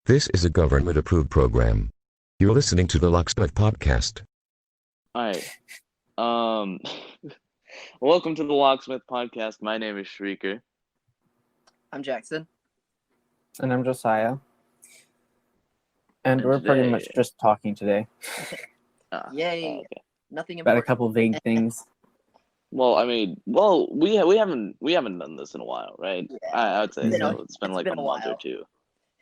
This is a government-approved program. You're listening to the Locksmith podcast. All right. Welcome to the Locksmith podcast. My name is Shrieker. I'm Jackson. And I'm Josiah. And we're today- pretty much just talking today Yay! Okay. Nothing about a important. couple vague things. Well, we haven't done this in a while, right? Yeah. I would say It's been so. a- It's been it's like been a a month or while. two.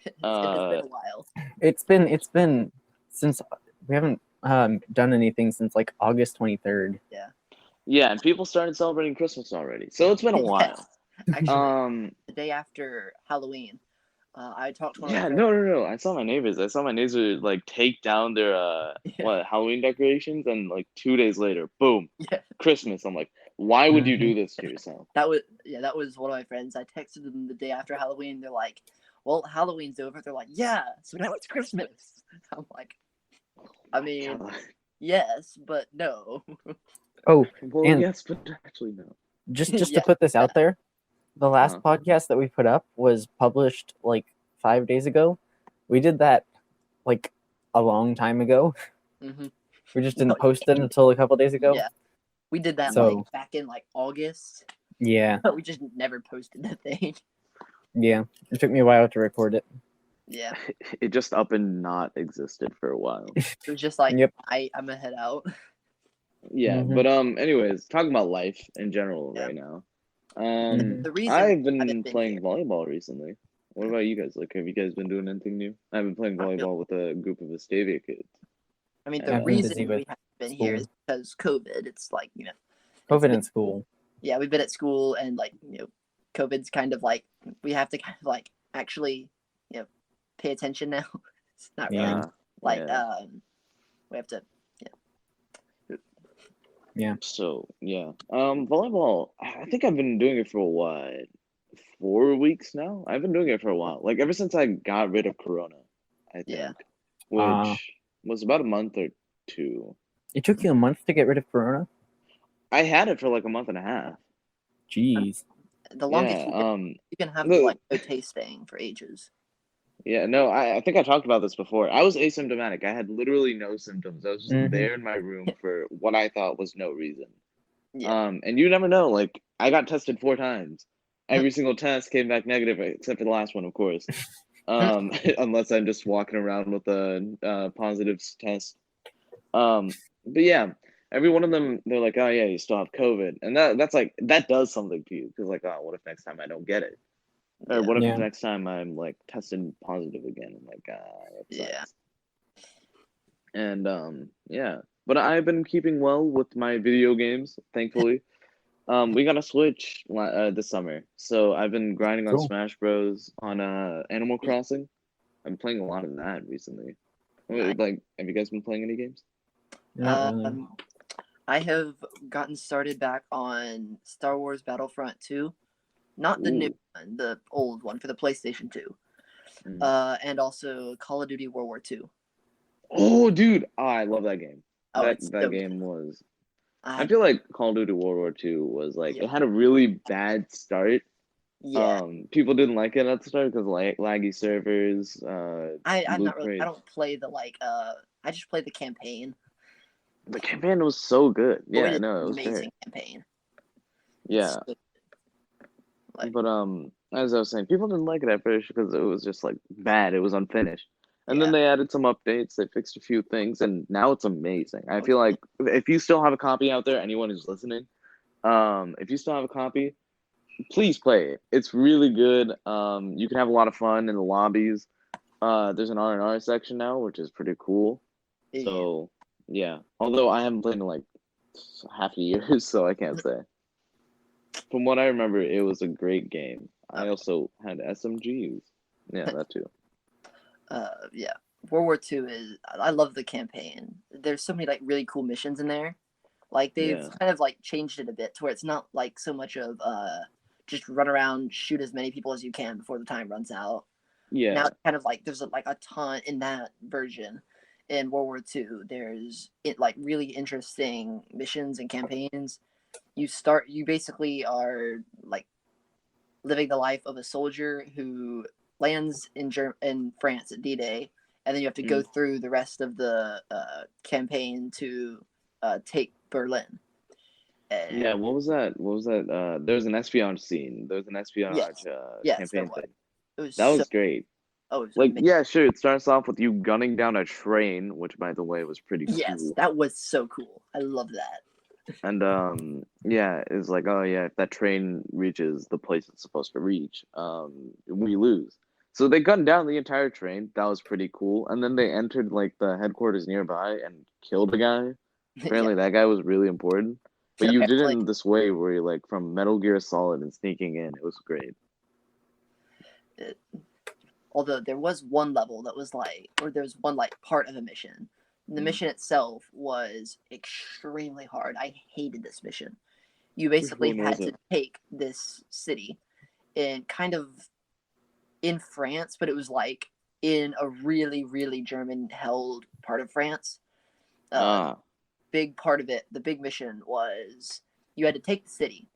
It's been a while. It's been since we haven't done anything since like August 23rd. Yeah, and people started celebrating Christmas already, so it's been a while. Actually, the day after Halloween, I talked to one of Yeah, my no. I saw my neighbors like take down their Halloween decorations, and like 2 days later, boom, Yeah. Christmas. I'm like, why would you do this to yourself? That was one of my friends. I texted them the day after Halloween. They're like, "Well, Halloween's over." They're like, "Yeah, so now it's Christmas." I'm like, I mean, yes, but no. Oh, Well, and- yes, but actually no. just Yeah. to put this out there, the last Uh-huh. podcast that we put up was published like 5 days ago. We did that like a long time ago. hmm We just didn't post it until a couple days ago. Yeah, we did that So- like back in like August, Yeah. but we just never posted the thing. Yeah. It took me a while to record it. Yeah, It just up and not existed for a while. it was just like Yep. I'm gonna head out. Yeah, Mhm. but anyways, talking about life in general Yeah. right now. The reason I've I haven't been been playing here- volleyball recently. What about you guys? Like, have you guys been doing anything new? I've been playing I feel- volleyball with a group of Estavia kids. I mean, I've the been reason busy we with haven't been here is school. because COVID. It's like, COVID in school. yeah, we've been at school and like, COVID's kind of like, we have to kind of like actually, pay attention now. It's not really Yeah. like, yeah. we have to, So yeah, volleyball. I think I've been doing it for what, 4 weeks now. I've been doing it for a while. Like ever since I got rid of Corona, I think, Yeah. which was about a month or two. It took you a month to get rid of Corona? I had it for like a month and a half. Jeez. the longest Yeah. you can have the- the like no taste thing for ages. Yeah, no, I think I talked about this before. I was asymptomatic. I had literally no symptoms. I was just Mhm. there in my room for what I thought was no reason. Yeah. And you never know. Like, I got tested 4 times. Every single test came back negative, except for the last one, of course. Unless I'm just walking around with a positive test. But yeah, every one of them, they're like, "Oh yeah, you still have COVID," and that's like that does something to you because like, oh, what if next time I don't get it? Or what if Yeah. next time I'm like tested positive again? I'm like, that Yeah. sucks. And yeah, but I've been keeping well with my video games, thankfully. We got a Switch this summer, so I've been grinding on Cool. Smash Bros. On Animal Crossing. I'm playing a lot of that recently. Nice. Like, have you guys been playing any games? Not really. I have gotten started back on Star Wars Battlefront 2. Not the new Ooh. one, the old one for the PlayStation 2. Mm. And also Call of Duty World War 2. Oh, dude, I love that game. Oh, that it's that so game was. I I, feel like Call of Duty World War II was like Yeah. it had a really bad start. yeah. People didn't like it at the start because like laggy servers. I'm loot not really. I crates. don't play the like. I just play the campaign. The campaign was so good. Oh, Yeah, it is no, it an was amazing great. campaign. Yeah, It's- like, but as I was saying, people didn't like it at first because it was just like bad. It was unfinished, and then Yeah. they added some updates. They fixed a few things, and now it's amazing. I Oh, feel yeah. like if you still have a copy out there, anyone who's listening, if you still have a copy, please play it. It's really good. You can have a lot of fun in the lobbies. There's an R&R section now, which is pretty cool. yeah. So yeah, although I haven't played in like half a year, so I can't say. From what I remember, it was a great game. I also had SMGs. Yeah, that too. Yeah. World War II is. I love the campaign. There's so many like really cool missions in there. Like they've Yeah. kind of like changed it a bit to where it's not like so much of just run around, shoot as many people as you can before the time runs out. Yeah, Now it's kind of like there's like a ton in that version. In World War II, there's like really interesting missions and campaigns. You basically are like living the life of a soldier who lands in France at D-Day, and then you have to go through the rest of the campaign to take Berlin. And Yeah, what was that? There was an espionage scene. There was an espionage Yes, campaign there was. thing. It was That was great. Oh, it was Like, amazing. yeah, sure. It starts off with you gunning down a train, which, by the way, was pretty Yes, cool. that was so cool. I love that. And yeah, it's like, oh yeah, if that train reaches the place it's supposed to reach, we lose. So they gunned down the entire train. That was pretty cool. And then they entered like the headquarters nearby and killed a guy. Apparently, that guy was really important. But you did it in this way where you're like from Metal Gear Solid and sneaking in. It was great. Although there was one level that was like, or there was one like part of a mission. The mission itself was extremely hard. I hated this mission. You basically had to take this city in kind of in France, but it was like in a really, really German-held part of France. Big part of it, the big mission was you had to take the city,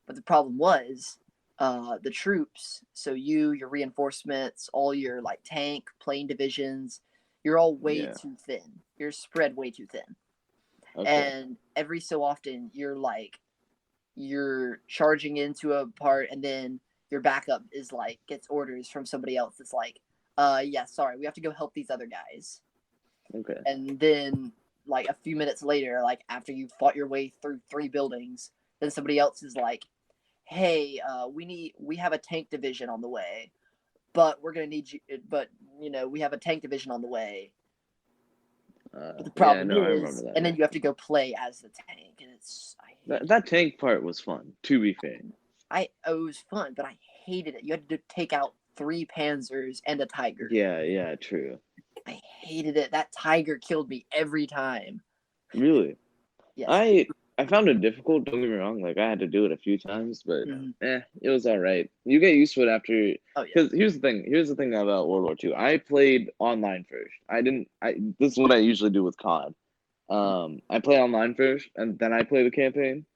but the problem was the troops. So your reinforcements, all your like tank, plane divisions, you're all way too thin. You're spread way too thin. Okay. And every so often you're charging into a part, and then your backup is like gets orders from somebody else that's like, yeah, sorry, we have to go help these other guys. Okay. And then like a few minutes later, like after you fought your way through 3 buildings, then somebody else is like, hey, we have a tank division on the way, but we're gonna need you. But we have a tank division on the way. But the problem is, and then you have to go play as the tank, and it's that tank part was fun. To be fair, it was fun, but I hated it. You had to take out 3 Panzers and a Tiger. Yeah, true. I hated it. That Tiger killed me every time. Really? Yes. I found it difficult. Don't get me wrong. Like I had to do it a few times, but it was all right. You get used to it after. Because here's the thing. Here's the thing about World War II. I played online first. This is what I usually do with COD. I play online first, and then I play the campaign.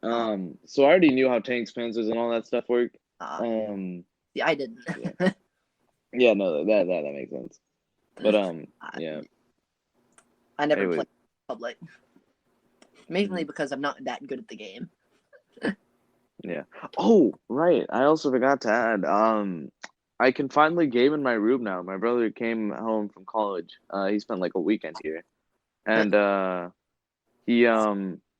So I already knew how tanks, panzers, and all that stuff worked. Yeah, I didn't. Yeah, no, that makes sense. But yeah. I never played public. Mainly because I'm not that good at the game. Yeah. Oh, right. I also forgot to add. I can finally game in my room now. My brother came home from college. He spent like a weekend here, and he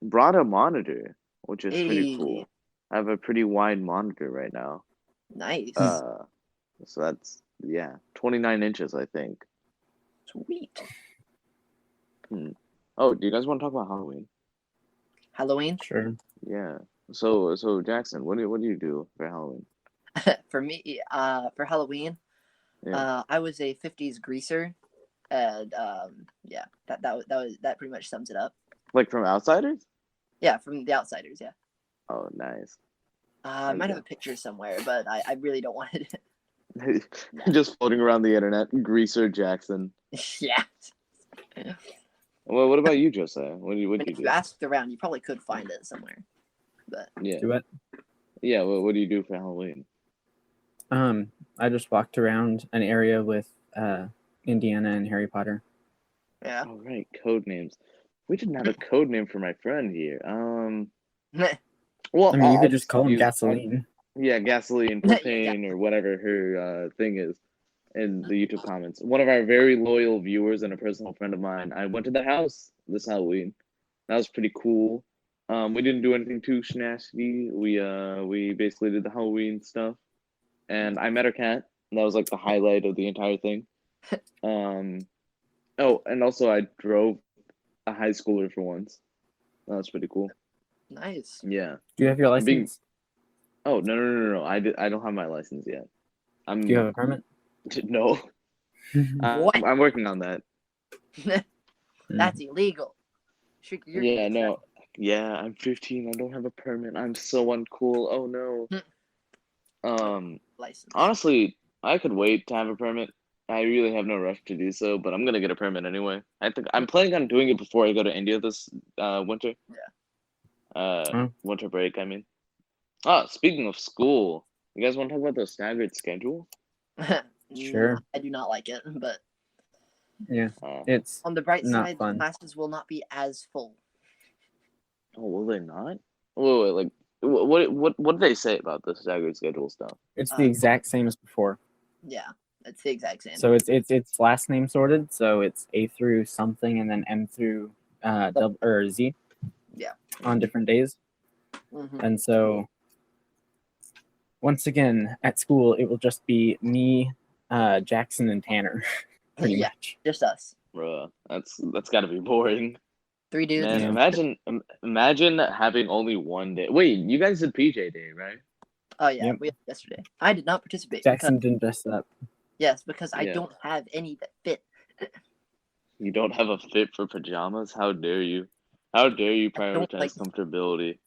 brought a monitor, which is pretty cool. I have a pretty wide monitor right now. Nice. So that's 29 inches, I think. Sweet. Oh, do you guys want to talk about Halloween? Halloween? Sure. Yeah. So Jackson, what do you do for Halloween? For me, for Halloween, I was a 50s greaser, and that pretty much sums it up. Like from Outsiders? Yeah, from the Outsiders. Yeah. Oh, nice. I might have a picture somewhere, but I really don't want it. Just floating around the internet, Greaser Jackson. Yeah. Well, what about you, Josiah? What do you do? If you asked around, you probably could find it somewhere. But yeah. Do it. Yeah. What do you do for Halloween? I just walked around an area with Indiana and Harry Potter. Yeah. All right, code names. We didn't have a code name for my friend here. Well, I mean, you could just call him Gasoline. Yeah, Gasoline, Propane, or whatever her thing is in the YouTube comments. One of our very loyal viewers and a personal friend of mine. I went to the house this Halloween. That was pretty cool. We didn't do anything too snazzy. We basically did the Halloween stuff, and I met her cat. And that was like the highlight of the entire thing. Oh, and also I drove a high schooler for once. That was pretty cool. Nice. Yeah. Do you have your license? Oh no! I don't have my license yet. Do you have a permit? No. What? I'm working on that. That's illegal. Yeah, no. Yeah, I'm 15. I don't have a permit. I'm so uncool. Oh no. License. Honestly, I could wait to have a permit. I really have no rush to do so, but I'm gonna get a permit anyway. I think I'm planning on doing it before I go to India this winter. Yeah. Winter break, I mean. Speaking of school, you guys want to talk about the staggered schedule? Sure. I do not like it, but Yeah, Oh, it's on the bright not side, fun. classes will not be as full. will they not? Wait, like, what did they say about the staggered schedule stuff? It's the exact same as before. Yeah, it's the exact same. So it's last name sorted. So it's A through something, and then M through double or Z. Yeah. On different days, and so once again at school it will just be me, Jackson, and Tanner, pretty Yeah. much. Just us. Bruh, that's got to be boring. 3 dudes. Man, Yeah. imagine having only one day. Wait, you guys did PJ Day, right? Oh yeah, Yep. we had yesterday. I did not participate. Jackson didn't dress up. Because I Yeah. don't have any that fit. You don't have a fit for pajamas? How dare you? How dare you don't prioritize like- comfortability?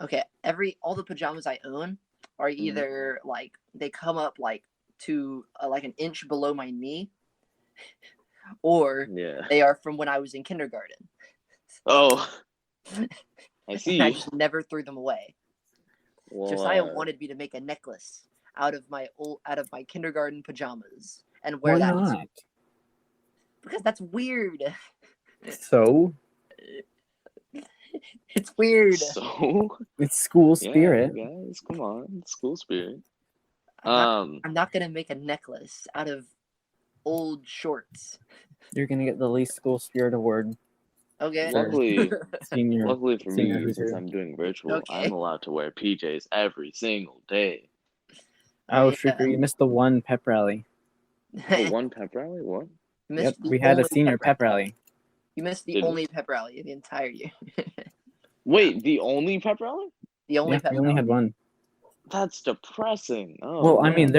Okay, all the pajamas I own are either like they come up like to like an inch below my knee, or Yeah. they are from when I was in kindergarten. Oh, I see. And I just never threw them away. Well, Josiah wanted me to make a necklace out of my kindergarten pajamas and wear Why that not? because that's weird. So It's weird. So it's school yeah, spirit. guys, come on, school spirit. I'm not gonna make a necklace out of old shorts. You're gonna get the least school spirit award. Okay. Luckily, Senior. luckily for Senior me, since Hoosier. I'm doing virtual, Okay. I'm allowed to wear PJs every single day. Oh, Yeah. Shrieker, you missed the one pep rally. Wait, one pep rally? What? You Yep, missed the we had a only senior pep rally. You missed the Did we? only pep rally of the entire year. Wait, the only pep rally? The only Yeah, pep we only rally. had one. That's depressing. Oh, Well, I mean, man.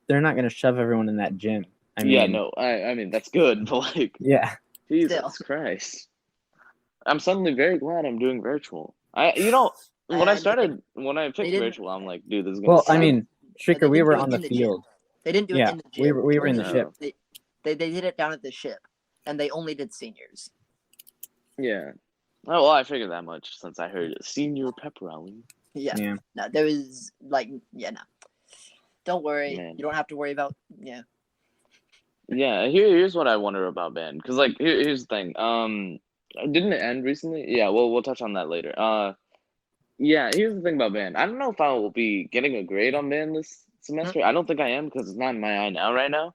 they're not gonna shove everyone in that gym. I mean, Yeah, no, I mean that's good, but like, yeah. Jesus Still. Christ, I'm suddenly very glad I'm doing virtual. When I picked didn't- virtual, I'm like, dude, this is gonna Well, I suck. mean, They Shrieker, we didn't were do it on the in the gym. field. They didn't do Yeah, it in the gym. we were in the No. ship. They did it down at the ship, and they only did seniors. Yeah. Oh, well, I figured that much since I heard a senior pep rally. Yeah. Yeah. No, there was no. Don't worry. Man. You don't have to worry about Yeah, here's what I wonder about band, because like here's the thing. Didn't it end recently? Yeah, well, we'll touch on that later. Yeah, here's the thing about band. I don't know if I will be getting a grade on band this semester. I don't think I am because it's not in my eye now right now.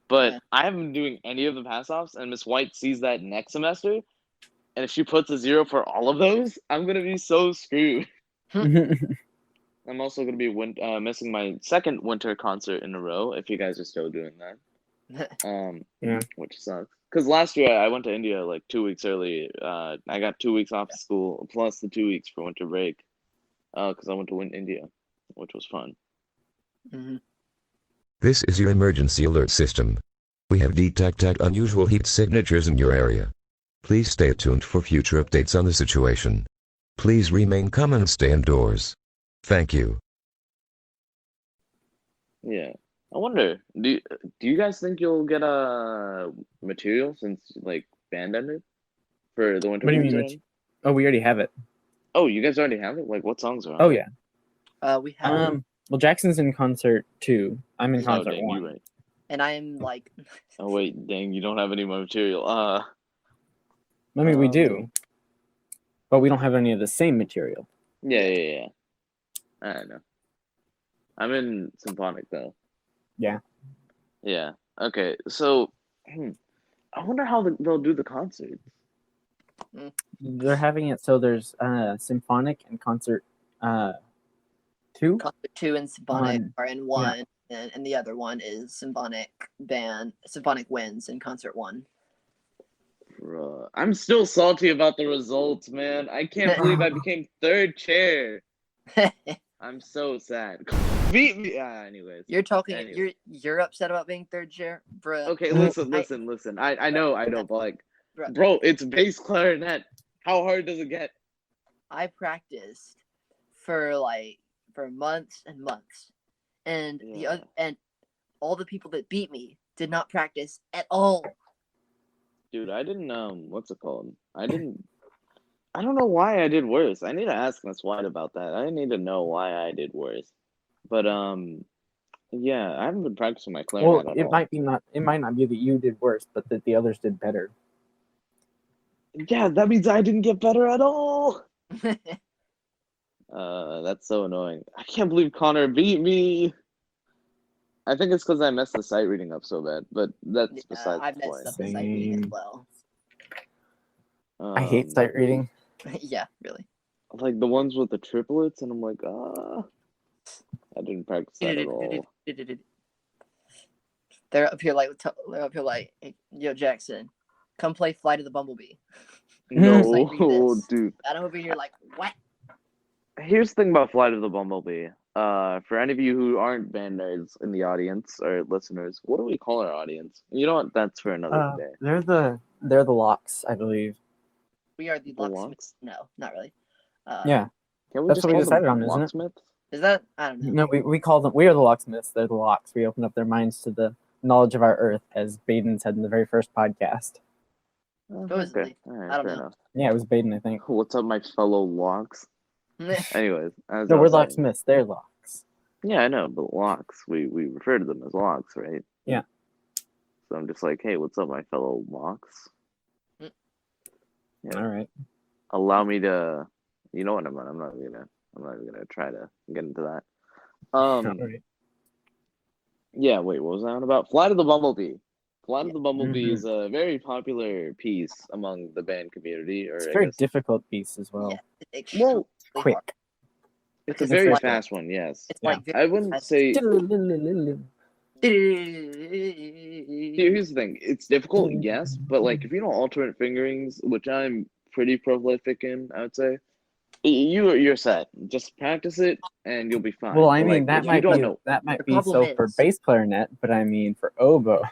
But Yeah. I haven't been doing any of the pass offs, and Miss White sees that next semester, and if she puts a 0 for all of those, I'm gonna be so screwed. I'm also gonna be missing my second winter concert in a row if you guys are still doing that. Yeah. Which sucks. Because last year I went to India like 2 weeks early. I got 2 weeks off of school plus the 2 weeks for winter break. Because I went to India, which was fun. Mhm. This is your emergency alert system. We have detected unusual heat signatures in your area. Please stay tuned for future updates on the situation. Please remain calm and stay indoors. Thank you. Yeah. I wonder, do you guys think you'll get a material since like band ended for the winter What do you mean, concert? Oh, we already have it. Oh, you guys already have it? Like what songs are on Oh it? yeah. We have, Well, Jackson's in concert 2. I'm in Oh, concert dang, 1. you're right. and I'm like, Oh wait, dang, you don't have any more material. I mean, we do, but we don't have any of the same material. Yeah. I don't know. I'm in symphonic though. Yeah. Yeah. Okay. So, I wonder how they'll do the concerts. They're having it so there's symphonic and concert 2. concert 2 and symphonic One. are in 1, and the other one is symphonic winds in concert 1. Bruh. I'm still salty about the results, man. I can't believe I became third chair. I'm so sad. Beat me. Anyways. You're talking. Anyway. You're upset about being third chair, bro. Okay, listen. I know, but like, Bruh. bro, it's bass clarinet. How hard does it get? I practiced for months and months, and and all the people that beat me did not practice at all. Dude, I didn't. What's it called? I don't know why I did worse. I need to ask Miss White about that. I need to know why I did worse. But Yeah, I haven't been practicing my clarinet Well, at all. it might not be that you did worse, but that the others did better. Yeah, that means I didn't get better at all. That's so annoying. I can't believe Connor beat me. I think it's because I messed the sight reading up so bad, but that's besides I the point. messed up the sight reading as Same. well. I hate sight reading. Yeah, really. Like the ones with the triplets, and I'm like, I didn't practice that at all. They're up here like, hey, yo, Jackson, come play Flight of the Bumblebee. No, Like, read this. dude. And I'm over here like, what? Here's the thing about Flight of the Bumblebee. For any of you who aren't band nerds in the audience or listeners, what do we call our audience? You know what? That's for another day. They're the Locks, I believe. We are the Locksmith. Locks? No, not really. Yeah, Can we that's just what we call them decided on, isn't it? Locksmiths? Is that? I don't know. No, we call them. We are the Locksmiths. They're the Locks. We open up their minds to the knowledge of our Earth, as Baden said in the very first podcast. Supposedly. All right, I don't fair know. enough. Yeah, it was Baden, I think. What's up, my fellow locks? Anyways, as No, I we're was saying- Locksmiths. They're Locks. Yeah, I know, but locks. We refer to them as locks, right? Yeah. So I'm just like, hey, what's up, my fellow locks? Yeah. All right. Allow me to. You know what? I'm not even gonna try to get into that. All right. Yeah. Wait, what was that on about? Flight of the Bumblebee. Flight of the Bumblebee Mhm. is a very popular piece among the band community, or It's a I very guess difficult piece as well. Yeah, it's extremely well, Quick. hard. it's a Because very like- fast one. Yes. It's Yeah. like I wouldn't say. very... Here's the thing. It's difficult, yes, but like if you know alternate fingerings, which I'm pretty prolific in, I would say, you're set. Just practice it, and you'll be fine. Well, I But, mean, like, if you don't know. that might The be problem so for is- bass clarinet, but I mean for oboe.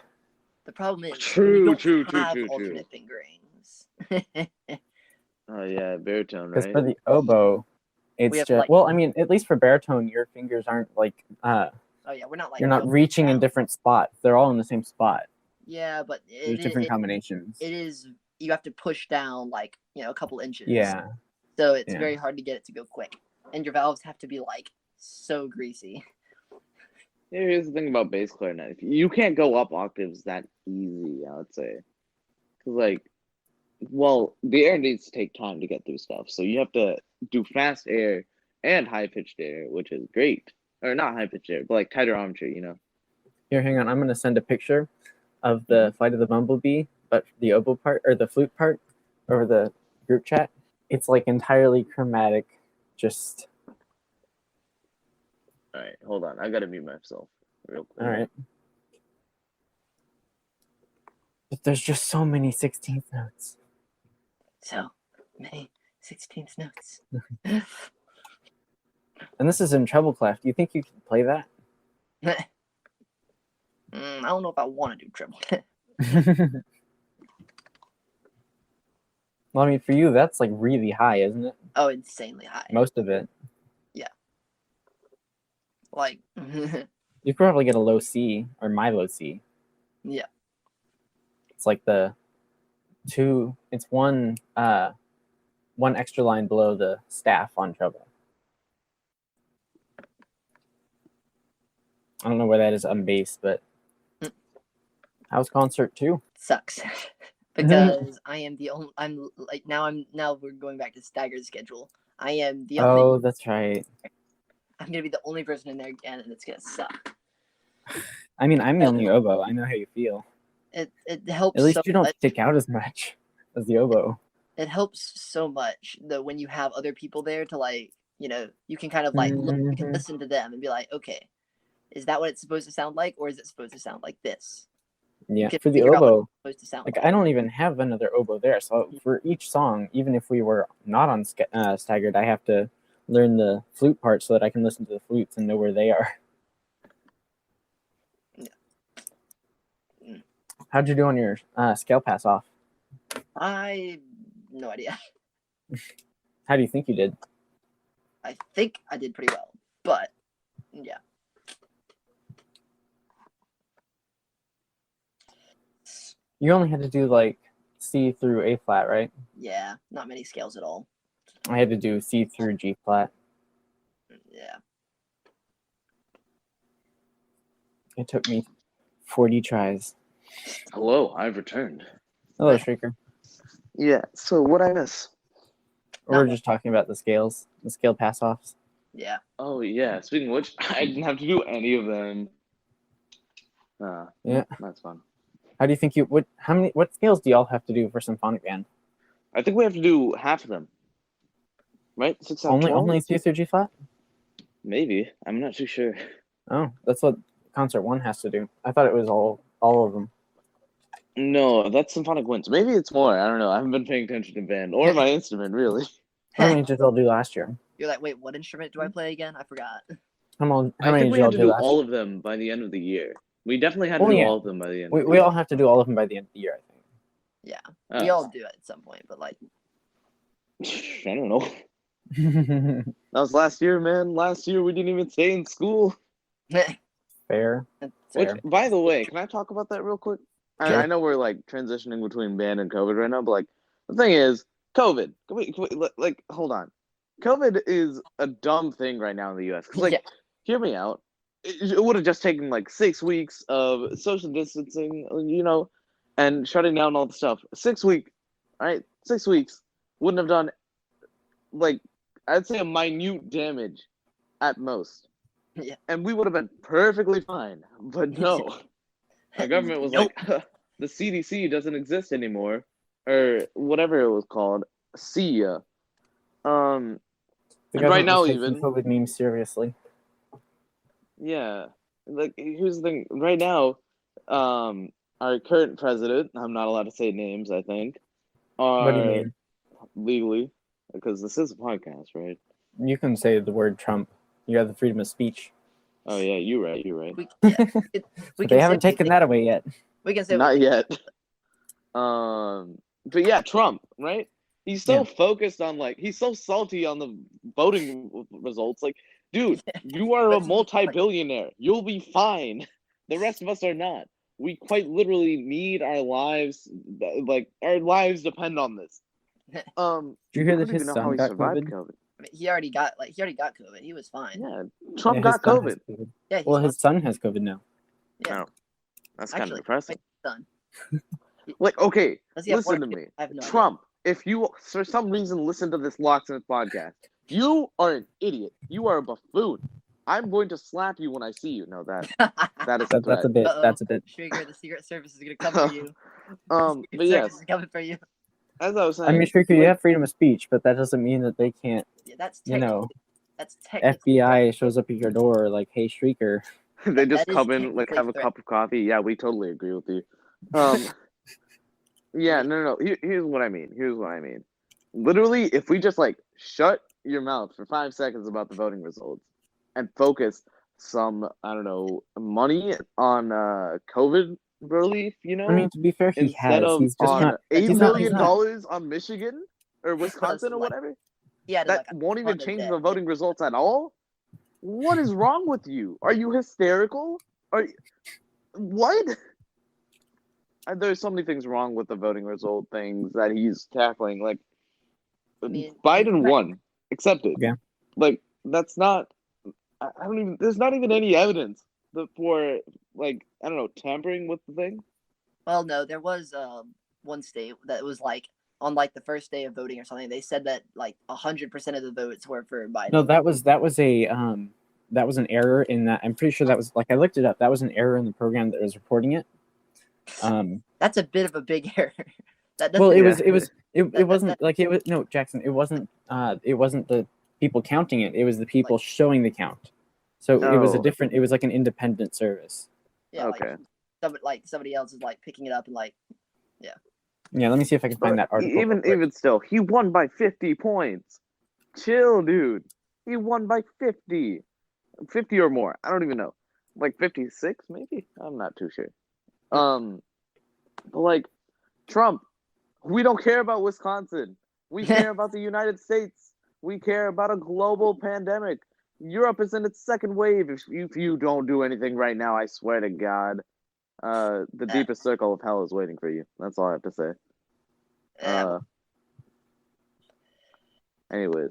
The problem is True, you don't true, have true. alternate fingerings. Oh yeah, baritone, Because right? for the oboe, it's have, just like- well, I mean, at least for baritone, your fingers aren't like Oh yeah, we're not like you're not reaching in down. different spots. They're all in the same spot. Yeah, but There's different combinations. it is you have to push down like a couple inches. Yeah. So it's Yeah. very hard to get it to go quick, and your valves have to be like so greasy. Here's the thing about bass clarinet. You can't go up octaves that easy, I would say. Because, like, well, the air needs to take time to get through stuff. So you have to do fast air and high-pitched air, which is great. Or not high-pitched air, but, like, tighter armature, you know? Here, hang on. I'm gonna send a picture of the Flight of the Bumblebee, but the oboe part or the flute part over the group chat. It's like entirely chromatic. Just All right, hold on. I got to mute myself real quick. all right. But there's just so many 16th notes. So many 16th notes. And this is in treble clef. Do you think you can play that? I don't know if I want to do treble. Well, I mean, for you, that's like really high, isn't it? Oh, insanely high. Most of it. Like, You could probably get a low C or my low C. yeah. It's like it's one extra line below the staff on treble. I don't know where that is on bass, but how's concert 2? Sucks. Because I am the only. I'm like now we're going back to staggered schedule. I am the only. Oh, that's right. I'm gonna be the only person in there again, and it's gonna suck. I mean, I'm the only oboe. I know how you feel. It helps. At least so you don't much. stick out as much as the oboe. It helps so much that when you have other people there to like, you can kind of like look, you can Mhm. listen to them and be like, okay, is that what it's supposed to sound like, or is it supposed to sound like this? Yeah, can for the figure out what oboe, it's supposed to sound like like. I don't even have another oboe there. So for each song, even if we were not on staggered, I have to learn the flute part so that I can listen to the flutes and know where they are. Mm. How'd you do on your scale pass off? I no idea. How do you think you did? I think I did pretty well, but yeah. You only had to do like C through A flat, right? Yeah, not many scales at all. I had to do C through G flat. Yeah. It took me 40 tries. Hello, I've returned. Hello, Shrieker. Yeah, so what I miss? We're just talking about the scale pass-offs. Yeah. Oh yeah, speaking of which, I didn't have to do any of them. Yeah. That's fun. How do you think what scales do y'all have to do for symphonic band? I think we have to do half of them. Right? 6 out of 12? Only C through G flat? Maybe. I'm not too sure. Oh, that's what concert 1 has to do. I thought it was all of them. No, that's symphonic winds. Maybe it's more. I don't know. I haven't been paying attention to band or my instrument, really. How many did y'all do last year? You're like, wait, what instrument do I play again? I forgot. How I many think did we y'all had to do do last all year? of them by the end of the year. We definitely had to Oh, do yeah. all of them by the end of the We year. all have to do all of them by the end of the year, I think. Yeah. We all do it at some point, but like. I don't know. That was last year, man. Last year we didn't even stay in school. Fair. Which, by the way, can I talk about that real quick? Sure. I know we're like transitioning between band and COVID right now, but like the thing is, COVID. Like, hold on. COVID is a dumb thing right now in the U.S. 'Cause, like, hear me out. It would have just taken like 6 weeks of social distancing, and shutting down all the stuff. 6 weeks, right? 6 weeks wouldn't have done, like, I'd say a minute damage at most. Yeah. And we would have been perfectly fine. But no. The government was like, the CDC doesn't exist anymore, or whatever it was called. See ya. The and right government now was taking even, COVID memes seriously. yeah, like here's the thing. Right now, our current president, I'm not allowed to say names, I think, What do you are mean? legally, because this is a podcast, right? You can say the word Trump. You have the freedom of speech. Oh yeah, you're right. We But they haven't taken that away yet. We can say Not yet. But yeah, Trump, right? He's so focused on, like, he's so salty on the voting results. Like, dude, you are a multi-billionaire. You'll be fine. The rest of us are not. We quite literally need our lives. Like, our lives depend on this. Did you hear that his son got COVID? I mean, he already got COVID. He was fine. Yeah, Trump got COVID. Yeah. Well, his son has COVID now. Yeah. Oh, that's kind of depressing. Son. Like, okay, Does he have listen to one? me. I have no idea. Trump, if you for some reason listen to this Locksmith podcast, you are an idiot. You are a buffoon. I'm going to slap you when I see you. No, that is a threat. That's a bit. Uh-oh. That's a bit. Shrieker, the Secret Service is gonna come for you. But yes, is coming for you. as I was saying, I mean, Shrieker, you have freedom of speech, but that doesn't mean that they can't. Yeah, that's That's technically FBI shows up at your door like, "Hey, Shrieker." they just that is come in, like, technically have a cup of coffee. Yeah, we totally agree with you. Yeah, no. Here's what I mean. Literally, if we just, like, shut your mouth for 5 seconds about the voting results and focus some, I don't know, money on COVID relief, I mean, to be fair, he instead has. of He's just on not. $8 million not- on Michigan or Wisconsin or like, whatever, yeah, that like won't even ton of change debt. the voting results at all. What is wrong with you? Are you hysterical? What? There's so many things wrong with the voting result things that he's tackling. Like, Biden won, accepted. Yeah. Like, that's not. I don't even. There's not even any evidence for, like, I don't know, tampering with the thing. Well, no, there was one state that was like on like the first day of voting or something. They said that like 100% of the votes were for Biden. No, that was an error in that. I'm pretty sure that was, like, I looked it up. That was an error in the program that was reporting it. That's a bit of a big error. It wasn't like it was no Jackson. It wasn't the people counting it. It was the people showing the count. So it was it was like an independent service. Yeah. Okay. Like somebody else is like picking it up and like, yeah. Yeah. Let me see if I can find that article. Even still, he won by 50 points. Chill, dude. He won by 50 or more. I don't even know. Like 56, maybe. I'm not too sure. But, like, Trump, we don't care about Wisconsin. We care about the United States. We care about a global pandemic. Europe is in its second wave. If you don't do anything right now, I swear to God, the deepest circle of hell is waiting for you. That's all I have to say. Anyways,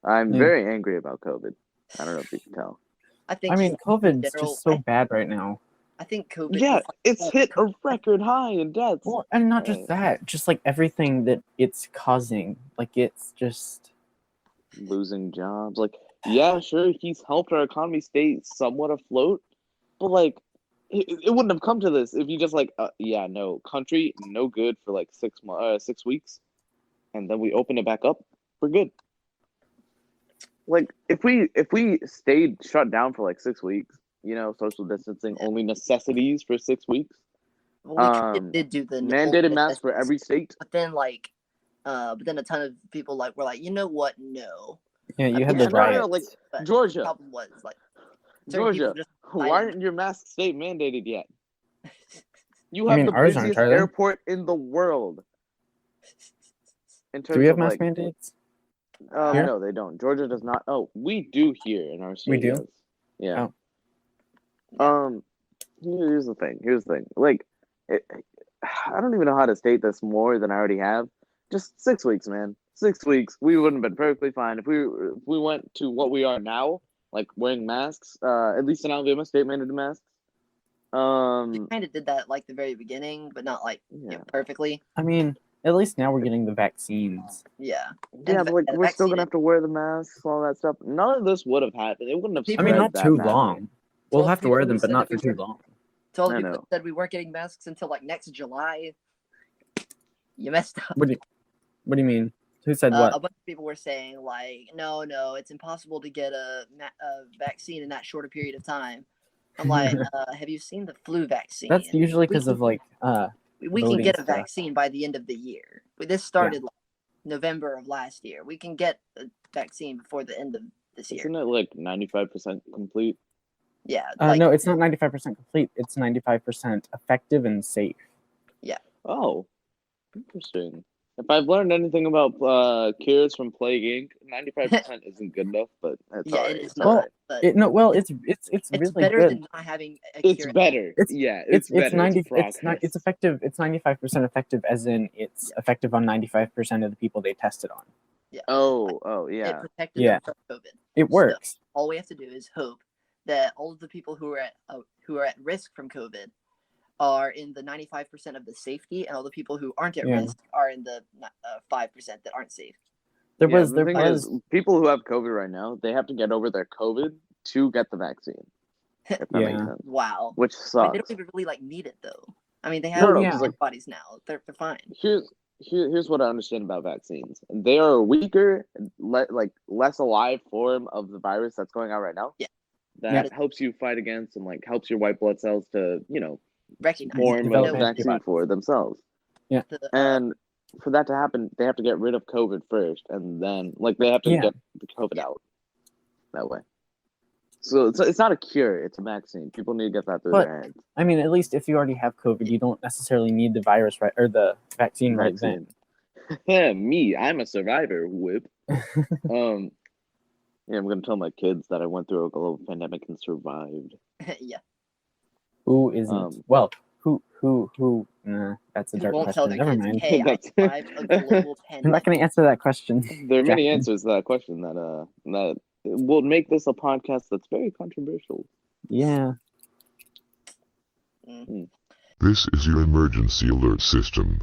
I'm very angry about COVID. I don't know if you can tell. I think I mean, in COVID's general, just so bad right now. I think COVID. Yeah, is like, it's hit a record high in deaths. Well, and not just that, just like everything that it's causing. Like it's just Losing jobs. Like, yeah, sure, he's helped our economy stay somewhat afloat, but like, it wouldn't have come to this if you just like, yeah, no, country, no good for like 6 weeks, and then we open it back up, we're good. Like, if we stayed shut down for like 6 weeks, social distancing, only necessities for 6 weeks, well, we kind of did do the mandated masks for every state. but then a ton of people were like, you know what? No. yeah. You had Yeah, the no, riots. like But Georgia. The problem was like, certain people Georgia, just why aren't your masks state mandated yet? You I have mean, the ours aren't, busiest are they? airport in the world. In terms Do we have of mask like, mandates? Here? no, they don't. Georgia does not. Oh, we do here in our state. We do? Yes. Yeah. Oh. Here's the thing. Like, I don't even know how to state this more than I already have. Just 6 weeks, man. 6 weeks. We wouldn't have been perfectly fine if we went to what we are now, like wearing masks. At least in Alabama, state mandated masks. They kind of did that like the very beginning, but not like perfectly. I mean, at least now we're getting the vaccines. Yeah. Yeah, And but like the we're still vaccine- gonna have to wear the masks, all that stuff. None of this would have happened. It wouldn't have. People I mean, spread not that too bad. long. We'll Well, have to wear people them, who but said not that for we too were- long. To all the I people know. who said we weren't getting masks until like next July, you messed up. What do you mean? Who said A what? bunch of people were saying like, no, it's impossible to get a vaccine in that shorter period of time. I'm like, have you seen the flu vaccine? That's usually because We of like we can voting get a stuff. vaccine by the end of the year. This started like November of last year. We can get a vaccine before the end of this year. Isn't it like 95% complete? Yeah. No, it's not 95% complete. It's 95% effective and safe. Oh, interesting. If I've learned anything about cures from Plague Inc., 95% isn't good enough, but that's Yeah, alright. it is It's not. alright. But It's it's really better good. than not having a It's cure. better. It's better. It's effective. It's 95% effective, as in it's effective on 95% of the people they tested on. Yeah. Oh, It yeah. protected Yeah. them from COVID. It works. All we have to do is hope that all of the people who are at risk from COVID are in the 95% of the safety, and all the people who aren't at risk are in the 5% that aren't safe. There The was thing is, people who have COVID right now, they have to get over their COVID to get the vaccine. If that makes sense. Wow. Which I mean, sucks. they don't even really need it though. I mean, they No, have no, 'cause, like, antibodies now. They're fine. Here's what I understand about vaccines. They are a weaker, less alive form of the virus that's going out right now. Yeah. That helps you fight against and like helps your white blood cells to, Recognize form a Develop vaccine antibodies. for themselves. Yeah. And for that to happen, they have to get rid of COVID first, and then they have to get the COVID out that way. So it's not a cure; it's a vaccine. People need to get that through their heads. I mean, at least if you already have COVID, you don't necessarily need the virus or the vaccine right then. Yeah, me, I'm a survivor. Whip. Yeah, I'm gonna tell my kids that I went through a global pandemic and survived. Yeah. Who isn't? Who? Nah, that's a dark Won't tell question. their Never kids, mind. hey, I survived a global I'm not pandemic. going to answer that question. There are many Jackson. answers to that question that will make this a podcast that's very controversial. Yeah. This is your emergency alert system.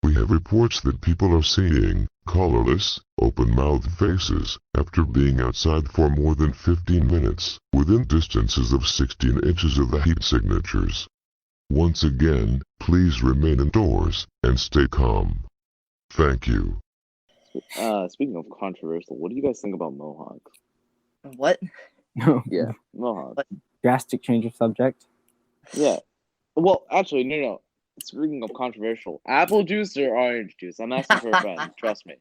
We have reports that people are seeing colorless, open-mouthed faces after being outside for more than 15 minutes, within distances of 16 inches of the heat signatures. Once again, please remain indoors and stay calm. Thank you. Speaking of controversial, what do you guys think about mohawks? What? Yeah, mohawks. Drastic change of subject. Yeah. Well, actually, no. Speaking of controversial, apple juice or orange juice? I'm asking for a friend. Trust me.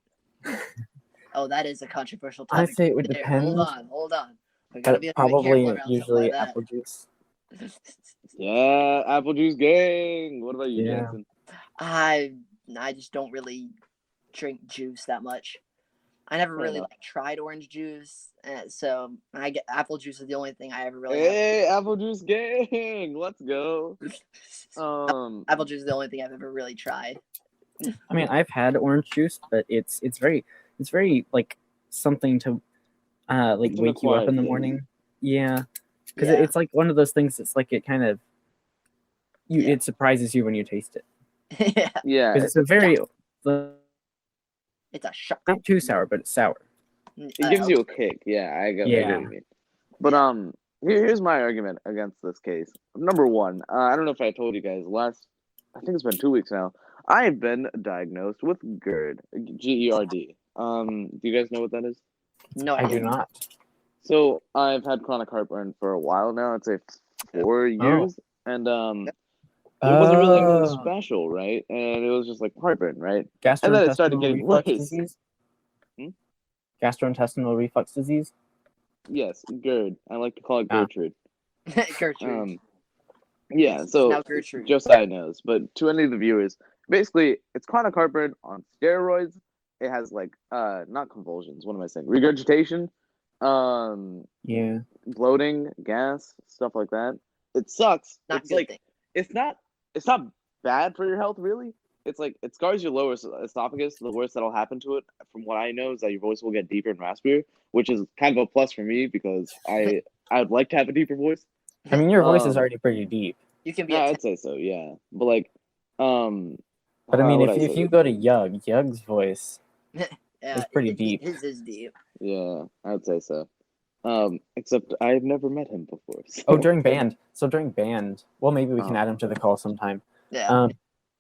Oh, that is a controversial I topic. say it would there. depend. Hold on. We gotta But be a bit probably careful around usually something like apple juice. that. Yeah, apple juice gang. What about you, Yeah. Jackson? I just don't really drink juice that much. I never Fair really enough. tried orange juice, so I get apple juice is the only thing I ever really. Hey, apple juice gang. Let's go. Apple juice is the only thing I've ever really tried. I mean, I've had orange juice, but it's very like something to It's an wake you up in the acquired morning. Yeah. because Yeah. it's like one of those things. It's like it kind of Yeah. it surprises you when you taste it Yeah. Yeah, because it's a very It's a shock. not too sour, but it's sour. it gives you a kick. Yeah, I get what Yeah. you mean. But here's my argument against this case. Number one, I don't know if I told you guys I think it's been 2 weeks now. I have been diagnosed with GERD, GERD. Do you guys know what that is? No, I do idea. not. So I've had chronic heartburn for a while now. I'd say 4 years, and it wasn't really anything special, right? And it was just like heartburn, right? And then it started Gastrointestinal getting reflux worse. disease. Hmm? Gastrointestinal reflux disease. Yes, GERD. I like to call it Ah. Gertrude. Gertrude. Yeah, It's so now Gertrude. Josiah knows, but to any of the viewers, basically it's chronic heartburn on steroids. It has like not convulsions, what am I saying? Regurgitation, Yeah. bloating, gas, stuff like that. It sucks. Not It's good like thing. it's not bad for your health really. It's like it scars your lower esophagus. The worst that'll happen to it, from what I know, is that your voice will get deeper and raspier, which is kind of a plus for me because I'd like to have a deeper voice. I mean, your voice is already pretty deep. You can be Yeah, a I'd say so. Yeah, but like, But I mean, if you go to Yug's voice, it's pretty deep. His is deep. Yeah, I'd say so. Except I've never met him before. So. Oh, during band. So during band, well, maybe we can add him to the call sometime. Yeah.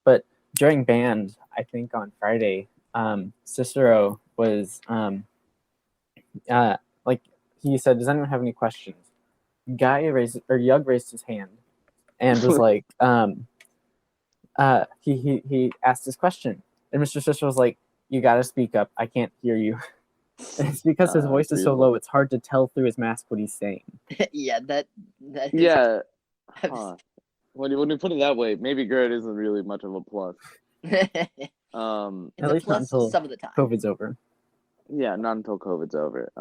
But during band, I think on Friday, Cicero was like he said, "Does anyone have any questions?" Yug raised his hand and was like, he asked his question, and Mr. Cicero was like, "You gotta speak up. I can't hear you." And it's because his voice is so low; it's hard to tell through his mask what he's saying. Yeah, that is. Yeah. Huh. When you put it that way, maybe GERD isn't really much of a plus. It's At a least not plus until some of the time. COVID's over. Yeah, not until COVID's over.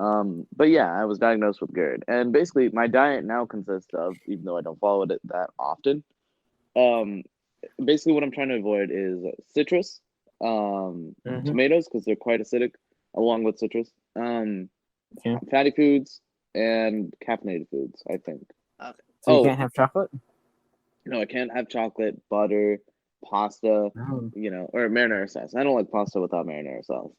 But yeah, I was diagnosed with GERD, and basically my diet now consists of, even though I don't follow it that often, basically what I'm trying to avoid is citrus, tomatoes because they're quite acidic, along with citrus, fatty foods and caffeinated foods. I think. Okay. So you can't have chocolate? No, I can't have chocolate, butter, pasta, Oh. or marinara sauce. I don't like pasta without marinara sauce.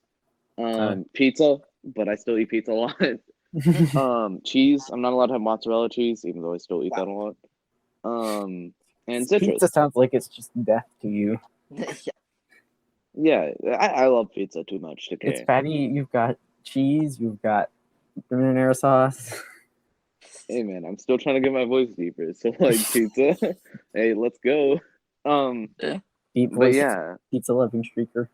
Pizza, but I still eat pizza a lot. Cheese, I'm not allowed to have mozzarella cheese, even though I still eat that a lot. And citrus. Pizza sounds like it's just death to you. Yeah, I love pizza too much to care. It's fatty. You've got cheese. You've got marinara sauce. Hey man, I'm still trying to get my voice deeper. So like pizza, hey, let's go. Deep But voice. yeah, Pizza loving streaker.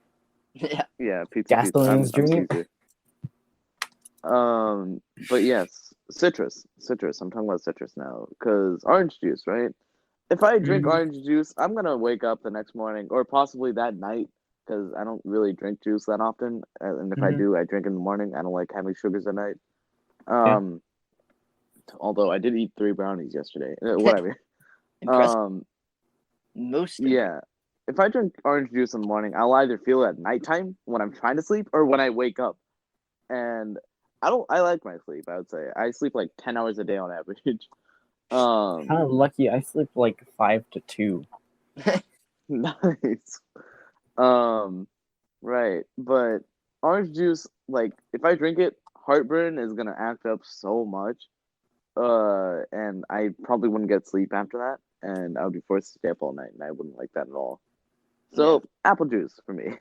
yeah, pizza. Gasoline's junior. Caesar. But yes, citrus. I'm talking about citrus now, because orange juice, right? If I drink orange juice, I'm gonna wake up the next morning, or possibly that night, because I don't really drink juice that often. And if I do, I drink in the morning. I don't like having sugars at night. Although I did eat 3 brownies yesterday. Whatever. Impressive. Most. Yeah. If I drink orange juice in the morning, I'll either feel it at nighttime when I'm trying to sleep, or when I wake up. And I like my sleep. I would say I sleep like 10 hours a day on average. Kind of lucky. I sleep like 5 to 2. Nice. Right. But orange juice, like if I drink it, heartburn is gonna act up so much. And I probably wouldn't get sleep after that, and I would be forced to stay up all night, and I wouldn't like that at all. So apple juice for me.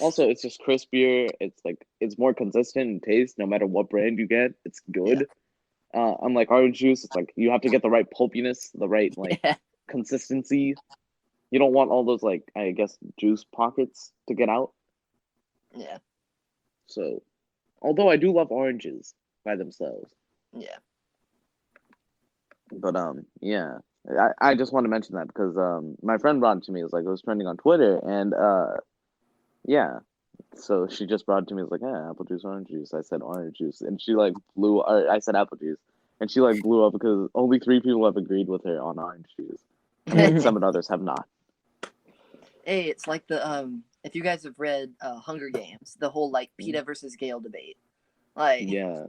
Also, it's just crispier. It's more consistent in taste, no matter what brand you get. It's good. Unlike orange juice, it's like you have to get the right pulpiness, the right consistency. You don't want all those I guess juice pockets to get out. Yeah. So, although I do love oranges by themselves. Yeah. But yeah, I just want to mention that because my friend brought it to me. It was trending on Twitter, and yeah. So she just brought it to me. It was like, yeah, apple juice, orange juice. I said orange juice, and she blew. Or I said apple juice, and she blew up because only 3 people have agreed with her on orange juice, and 7 others have not. Hey, it's like the if you guys have read Hunger Games, the whole PETA versus Gale debate. Yeah.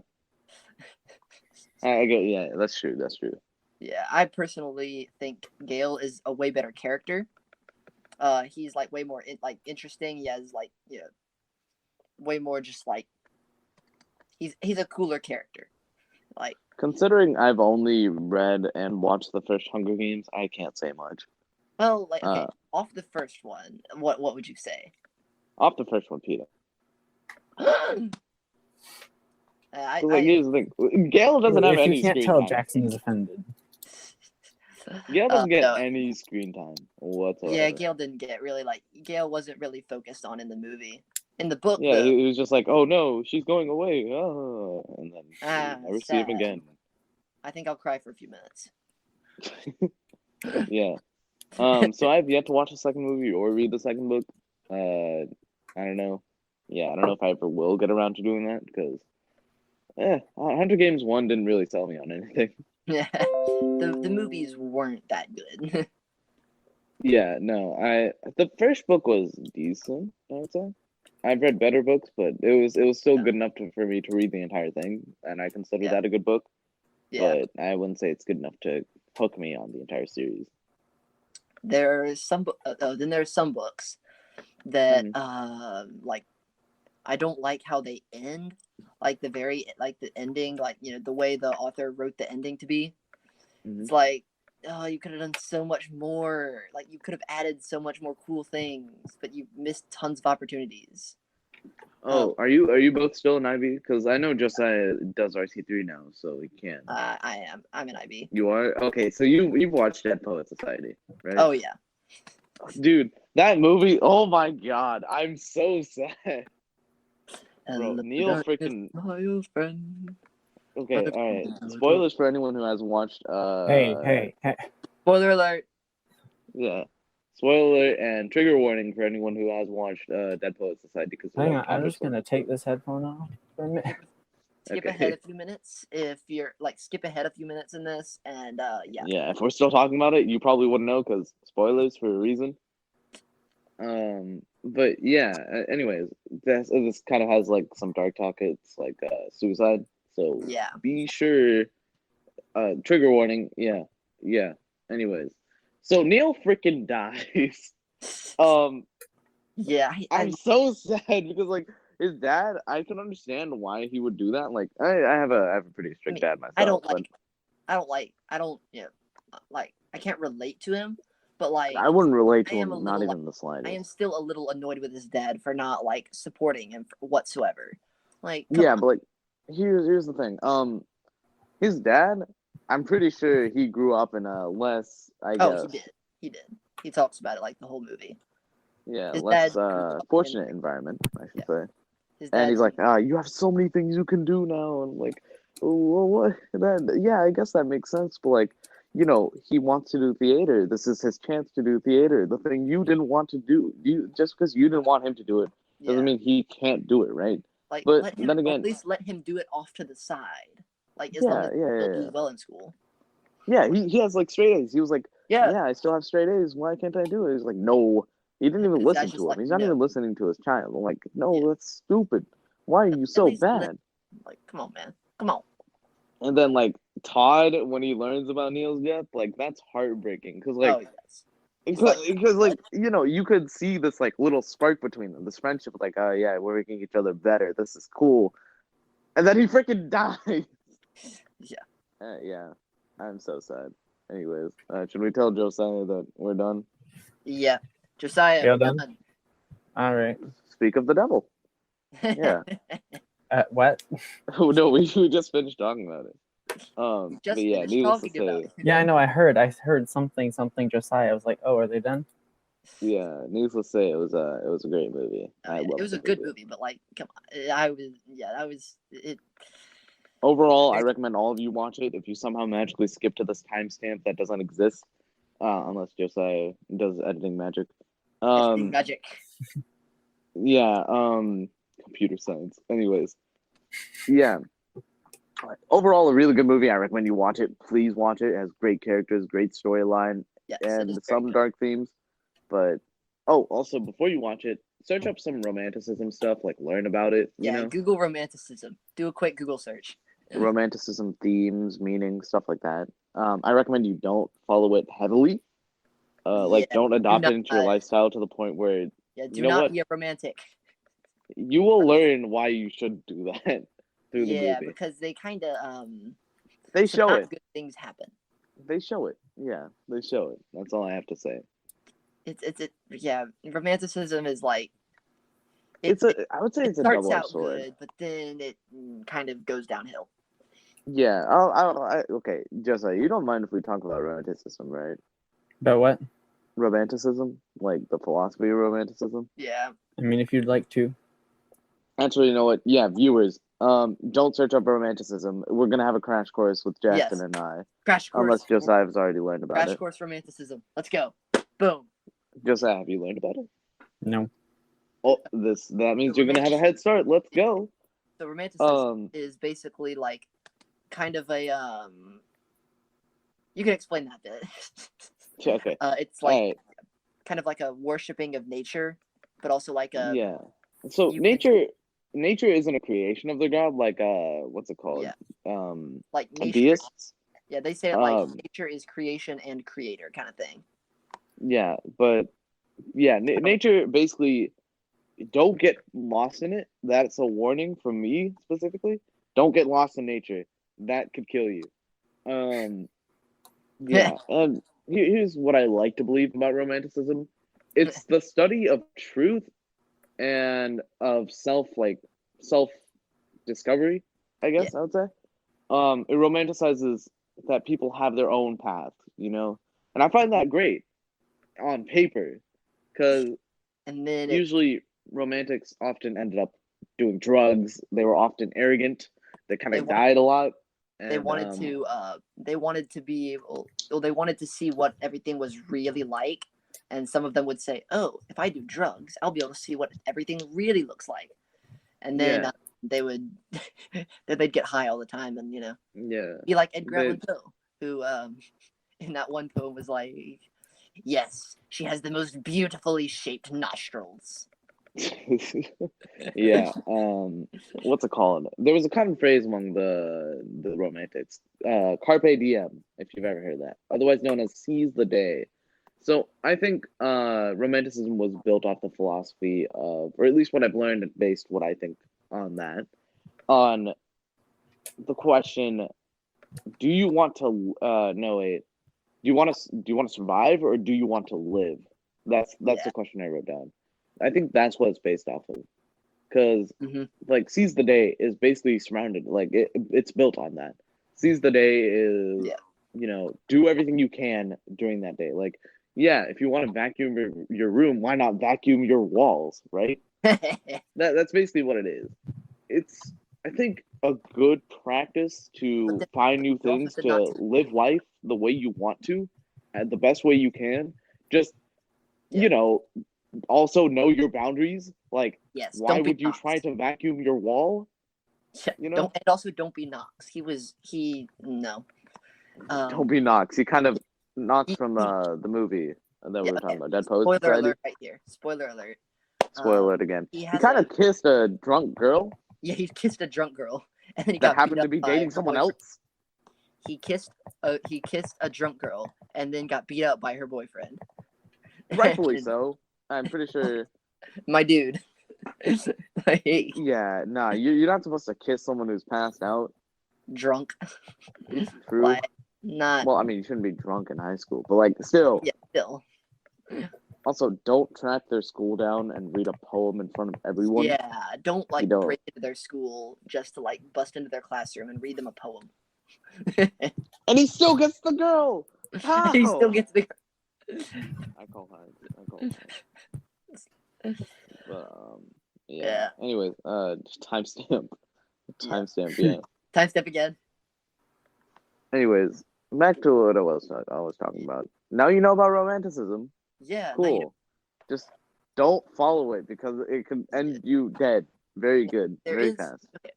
I get. Yeah, that's true. That's true. Yeah, I personally think Gale is a way better character. He's like way more interesting. He has like way more just like he's a cooler character. Like Considering I've only read and watched the first Hunger Games, I can't say much. well, like okay, off the first one, what would you say? Off the first one, Peter. I Here's the thing. Gale doesn't have any If you can't screen tell, time. Jackson is offended. Gale doesn't get no. any screen time whatsoever. Yeah, Gale didn't get really Gale wasn't really focused on in the movie. In the book, Yeah, he was just like, "Oh no, she's going away," and then you never see him sad. again. I think I'll cry for a few minutes. Yeah. So I've yet to watch the second movie or read the second book. I don't know. Yeah, I don't know if I ever will get around to doing that because, Hunter Games 1 didn't really sell me on anything. Yeah, the movies weren't that good. Yeah, no, the first book was decent, I would say. I've read better books, but it was still good enough for me to read the entire thing, and I consider that a good book. Yeah. But I wouldn't say it's good enough to hook me on the entire series. There's some then there's some books that like I don't like how they end, like the ending, like the way the author wrote the ending to be. It's like, oh, you could have done so much more. Like you could have added so much more cool things, but you missed tons of opportunities. Oh, are you both still in IB? Because I know Josiah does RC3 now, so he can. I am. I'm in IB. You are? Okay, so you've watched Dead Poet Society, right? Oh yeah. Dude, that movie, oh my god, I'm so sad. Bro, Neil freaking... My friend. Okay, alright. Spoilers for anyone who hasn't watched, Hey. Spoiler alert. Yeah. Spoiler alert and trigger warning for anyone who has watched Dead Poet Society. Because Hang on, I'm just gonna take this headphone off for a minute. Skip ahead a few minutes if you're skip ahead a few minutes in this, and yeah. Yeah, if we're still talking about it, you probably wouldn't know because spoilers for a reason. But yeah. Anyways, this kind of has like some dark talk. It's like suicide. So yeah, be sure. Trigger warning. Yeah. Anyways, so Neil freaking dies. Yeah, I'm so sad because like his dad, I can understand why he would do that. Like I have a pretty strict dad myself. I can't relate to him, but like I wouldn't relate to him, not even the slightest. I am still a little annoyed with his dad for not like supporting him whatsoever. Like yeah, but like here's the thing. His dad, I'm pretty sure he grew up in a less, I guess. He did. He talks about it like the whole movie. Yeah, less fortunate environment, I should say. And he's like, you have so many things you can do now, and like, oh, well, what? Yeah, I guess that makes sense. But like, he wants to do theater. This is his chance to do theater. The thing you didn't want to do, just because you didn't want him to do it, doesn't mean he can't do it, right? Like, but then again, at least let him do it off to the side. Like, as long as he'll do well in school. Yeah, he has like straight A's. He was like, yeah, I still have straight A's. Why can't I do it? He's like, no. He didn't even listen to him. Like, he's not even listening to his child. I'm like, no, that's stupid. Why are you so bad? Like, come on, man. Come on. And then like Todd, when he learns about Neil's death, like that's heartbreaking. Because like, because like you could see this like little spark between them, this friendship. Like, oh yeah, we're making each other better. This is cool. And then he freaking dies. Yeah. Yeah. I'm so sad. Anyways, should we tell Josiah that we're done? Yeah. Josiah, you're done. All right. Speak of the devil. Yeah. What? Oh no, we just finished talking about it. But yeah, needless to say. Yeah, I know. I heard something. Josiah. I was like, oh, are they done? Yeah, needless to say, it was a great movie. It was a good movie, but like, come on, that was it. Overall, I recommend all of you watch it. If you somehow magically skip to this timestamp that doesn't exist, unless Josiah does editing magic. Magic. Yeah. Computer science. Anyways, yeah. Overall, a really good movie. I recommend you watch it. Please watch it. It has great characters, great storyline, and some dark themes. But also before you watch it, search up some romanticism stuff. Like learn about it. Yeah, Google romanticism. Do a quick Google search. romanticism themes, meanings, stuff like that. I recommend you don't follow it heavily. Like Yeah, don't adopt not- it into your lifestyle to the point where Yeah, do you know not what? be a romantic. You will learn why you should do that through the Yeah, movie. because they kind of They some show not it. good things happen. They show it. Yeah, they show it. That's all I have to say. Yeah, romanticism is like I would say it it's a starts double-edged out sword. good, but then it kind of goes downhill. Yeah. Okay, Jessa, you don't mind if we talk about romanticism, right? But what? Romanticism, like the philosophy of romanticism. Yeah, I mean, if you'd like to. Actually, you know what? Yeah, viewers, don't search up romanticism. We're gonna have a crash course with Jackson Yes. and I, crash course. unless Josiah has already learned about Crash it. course romanticism. Let's go. Boom. Josiah, have you learned about it? No. Oh, that means you're gonna have a head start. Let's go. So romanticism is basically like kind of a You can explain that bit. Okay. It's like Alright. kind of like a worshiping of nature, but also like a Yeah. So you can- nature isn't a creation of the god, like what's it called? Yeah. like nature. Deists. Yeah, they say it like Um, nature is creation and creator kind of thing. Yeah, but yeah, nature basically don't get lost in it. That's a warning from me specifically. Don't get lost in nature. That could kill you. Yeah, and here's what I like to believe about romanticism. It's the study of truth and of self discovery, I guess I would say. It romanticizes that people have their own path, and I find that great on paper, because And then usually romantics often ended up doing drugs. They were often arrogant. They kind of died a lot. they wanted to be able, they wanted to see what everything was really like, and some of them would say, "Oh, if I do drugs, I'll be able to see what everything really looks like," and then they would then they'd get high all the time, and be like Edgar Allan Poe, who in that one poem was like, "Yes, she has the most beautifully shaped nostrils." Yeah. What's it called? There was a common phrase among the romantics, "Carpe diem," if you've ever heard that, otherwise known as "seize the day." So I think romanticism was built off the philosophy of, or at least what I've learned based what I think on that, on the question: do you want to do you want to survive, or do you want to live? That's the question I wrote down. I think that's what it's based off of, because like "seize the day" is basically surrounded, like it's built on that. "Seize the day" is do everything you can during that day. Like, yeah, if you want to vacuum your room, why not vacuum your walls, right? That's basically what it is. It's, I think, a good practice to find new things, to live life the way you want to, and the best way you can. Just also know your boundaries. Like, why would you try to vacuum your wall? And also don't be Knox. No. Don't be Knox. He kind of Knox from the movie that we were talking about, Dead Post Spoiler Society. alert right here. Spoiler alert. Spoiler alert again. He kind of kissed a drunk girl. Yeah, he kissed a drunk girl, and then he that got happened to be dating someone else. He kissed a drunk girl, and then got beat up by her boyfriend. Rightfully so. I'm pretty sure. My dude. Yeah, nah, you're not supposed to kiss someone who's passed out. Drunk. True. Like, not. Well, I mean, you shouldn't be drunk in high school, but like, still. Yeah, still. Also, don't track their school down and read a poem in front of everyone. Yeah, don't break into their school just to bust into their classroom and read them a poem. And he still gets the girl. How? He still gets the. I call hard. But, yeah. Anyways, timestamp. Timestamp. Yeah. Timestamp again. Anyways, back to what I was talking about. Now you know about romanticism. Yeah. Cool. Just don't follow it, because it can end you dead. Very good. Very fast. Okay.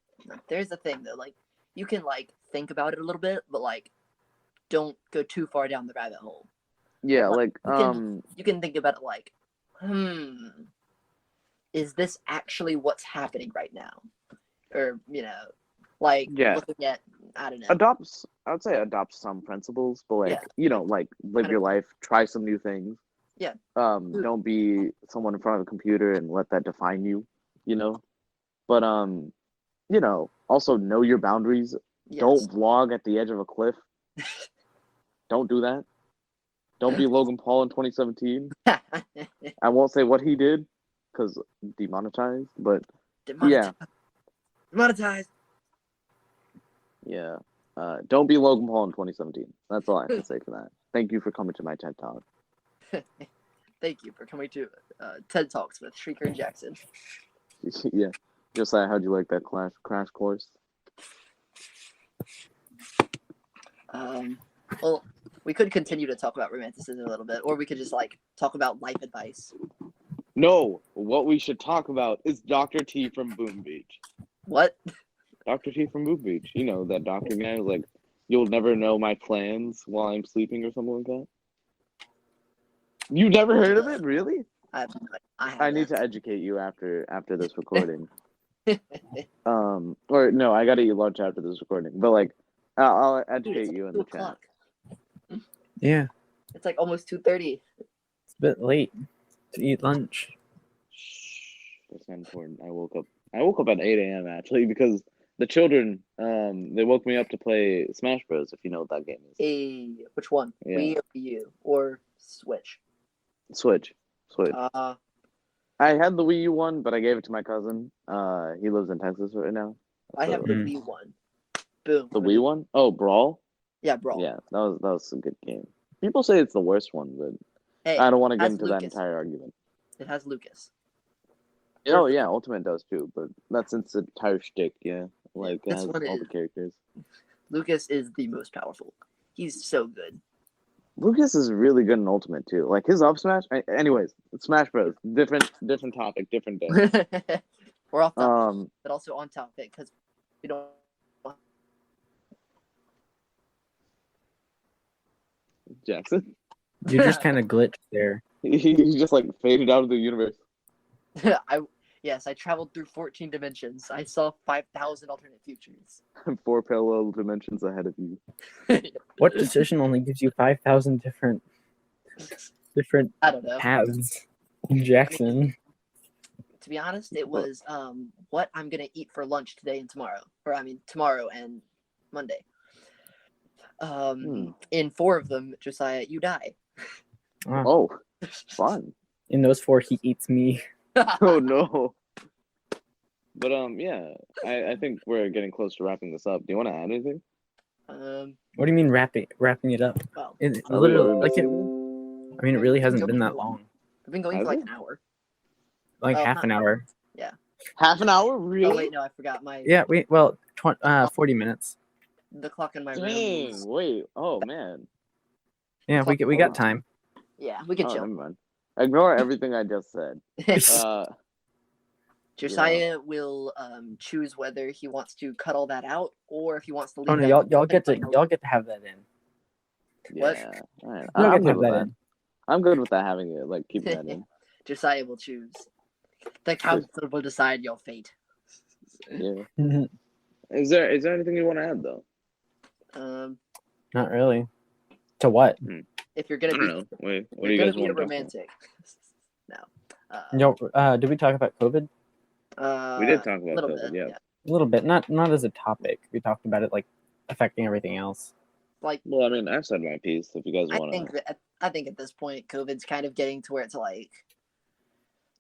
There's the thing though, you can think about it a little bit, but don't go too far down the rabbit hole. Yeah, you can think about it is this actually what's happening right now? Or Like Yeah. looking at, I don't know. I would say adopt some principles, but like Yeah. like live your life, try some new things. Yeah. Don't be someone in front of a computer and let that define you, But also know your boundaries. Yes. Don't vlog at the edge of a cliff. Don't do that. Don't be Logan Paul in 2017. I won't say what he did because demonetized, but Demonetized. yeah. Don't be Logan Paul in 2017. That's all I have to say for that. Thank you for coming to my TED Talk. Thank you for coming to TED Talks with Shrieker and Jackson. Yeah. Josiah, how'd you like that crash course? Well, we could continue to talk about romanticism a little bit, or we could just like talk about life advice. No, what we should talk about is Dr. T from Boom Beach. What? Dr. T from Boom Beach. You know, that doctor guy who's like, you'll never know my plans while I'm sleeping or something like that. You never heard of it? Really? I need to educate you after this recording. Or no, I gotta eat lunch after this recording. But like, I'll educate you in the chat. Yeah. It's like almost 2:30. It's a bit late to eat lunch. That's not important. I woke up at 8 a.m. actually because the children they woke me up to play Smash Bros. If you know what that game is. Hey, which one? Yeah. Wii or Wii U or Switch? Switch. I had the Wii U one, but I gave it to my cousin. He lives in Texas right now. I have the Wii one. Boom. The Wii one? Oh, Brawl? Yeah, Brawl. Yeah, that was a good game. People say it's the worst one, but hey, I don't want to get into that entire argument. It has Lucas. Oh yeah, Ultimate does too, but that's its entire shtick, yeah. Like it has all the characters. Lucas is the most powerful. He's so good. Lucas is really good in Ultimate too. Like his up smash. Anyways, Smash Bros. Different topic, different day. We're off topic, but also on topic because we don't. Jackson. You just kind of glitched there. He just like faded out of the universe. I traveled through 14 dimensions. I saw 5,000 alternate futures. 4 parallel dimensions ahead of you. What decision only gives you 5,000 different I don't know. paths in Jackson? To be honest, it was what I'm gonna eat for lunch today and tomorrow, tomorrow and Monday. In 4 of them, Josiah, you die. Oh, fun. In those 4, he eats me. Oh no. But yeah, I think we're getting close to wrapping this up. Do you want to add anything? What do you mean wrapping it up? Well, it really hasn't been that long. We've been going for like an hour. Like half an hour. Yeah. Half an hour? Really? Oh wait, no, I forgot my. Yeah, 40 minutes. The clock in my room. Dang, wait. Oh man. Yeah, we got time. Yeah, we can chill. Never mind. Ignore everything I just said. Josiah will choose whether he wants to cut all that out or if he wants to leave. Oh no, y'all get to have that in. What? Yeah. All right. Y'all I'm get to good have with that that. in. I'm good with that, having it, like, keeping that in. Josiah will choose. The council will decide your fate. Yeah. Is there anything you want to add though? Not really. To what? If you're gonna be, Wait, what you're do you gonna guys be a want to romantic. No. Did we talk about COVID? We did talk about little COVID, bit, yeah. A little bit, not as a topic. We talked about it like affecting everything else. Like, well, I mean, I've said my piece. If you guys want to, I think at this point, COVID's kind of getting to where it's like,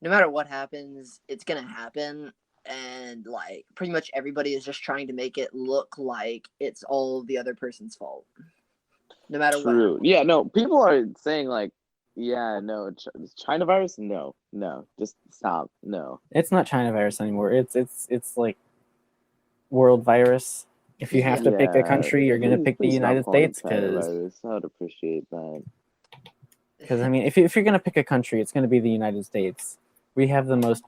no matter what happens, it's gonna happen, and like pretty much everybody is just trying to make it look like it's all the other person's fault. No matter what. True. Yeah. No. People are saying like, yeah, no, China virus. No, just stop. No, it's not China virus anymore. It's like world virus. If you have to pick a country, you're gonna pick the United States because I would appreciate that. Because I mean, if you're gonna pick a country, it's gonna be the United States. We have the most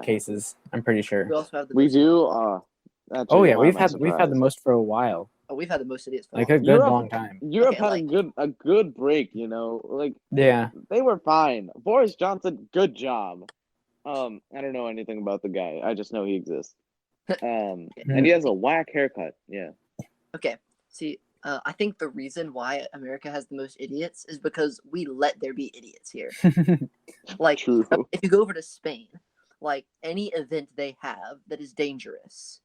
cases. I'm pretty sure. We also have the we do. Oh yeah, we've had the most for a while. Oh, we've had the most idiots for like a good long time. Europe had a good break, you know. Like yeah, they were fine. Boris Johnson, good job. I don't know anything about the guy. I just know he exists. And he has a whack haircut. Yeah. Okay, see, I think the reason why America has the most idiots is because we let there be idiots here. Like, True. if you go over to Spain, like any event they have that is dangerous,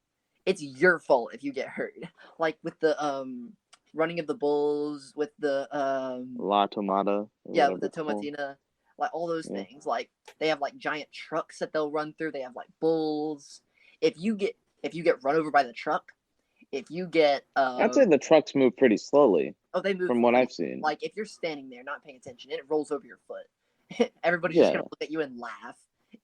it's your fault if you get hurt. Like with the running of the bulls, with the La Tomata. yeah, with the tomatina, like all those Yeah. things. Like they have like giant trucks that they'll run through. They have like bulls. If you get run over by the truck, if you get I'd say the trucks move pretty slowly, oh, they move from what pretty- I've seen. Like if you're standing there not paying attention, it rolls over your foot. Everybody's Yeah. just gonna look at you and laugh.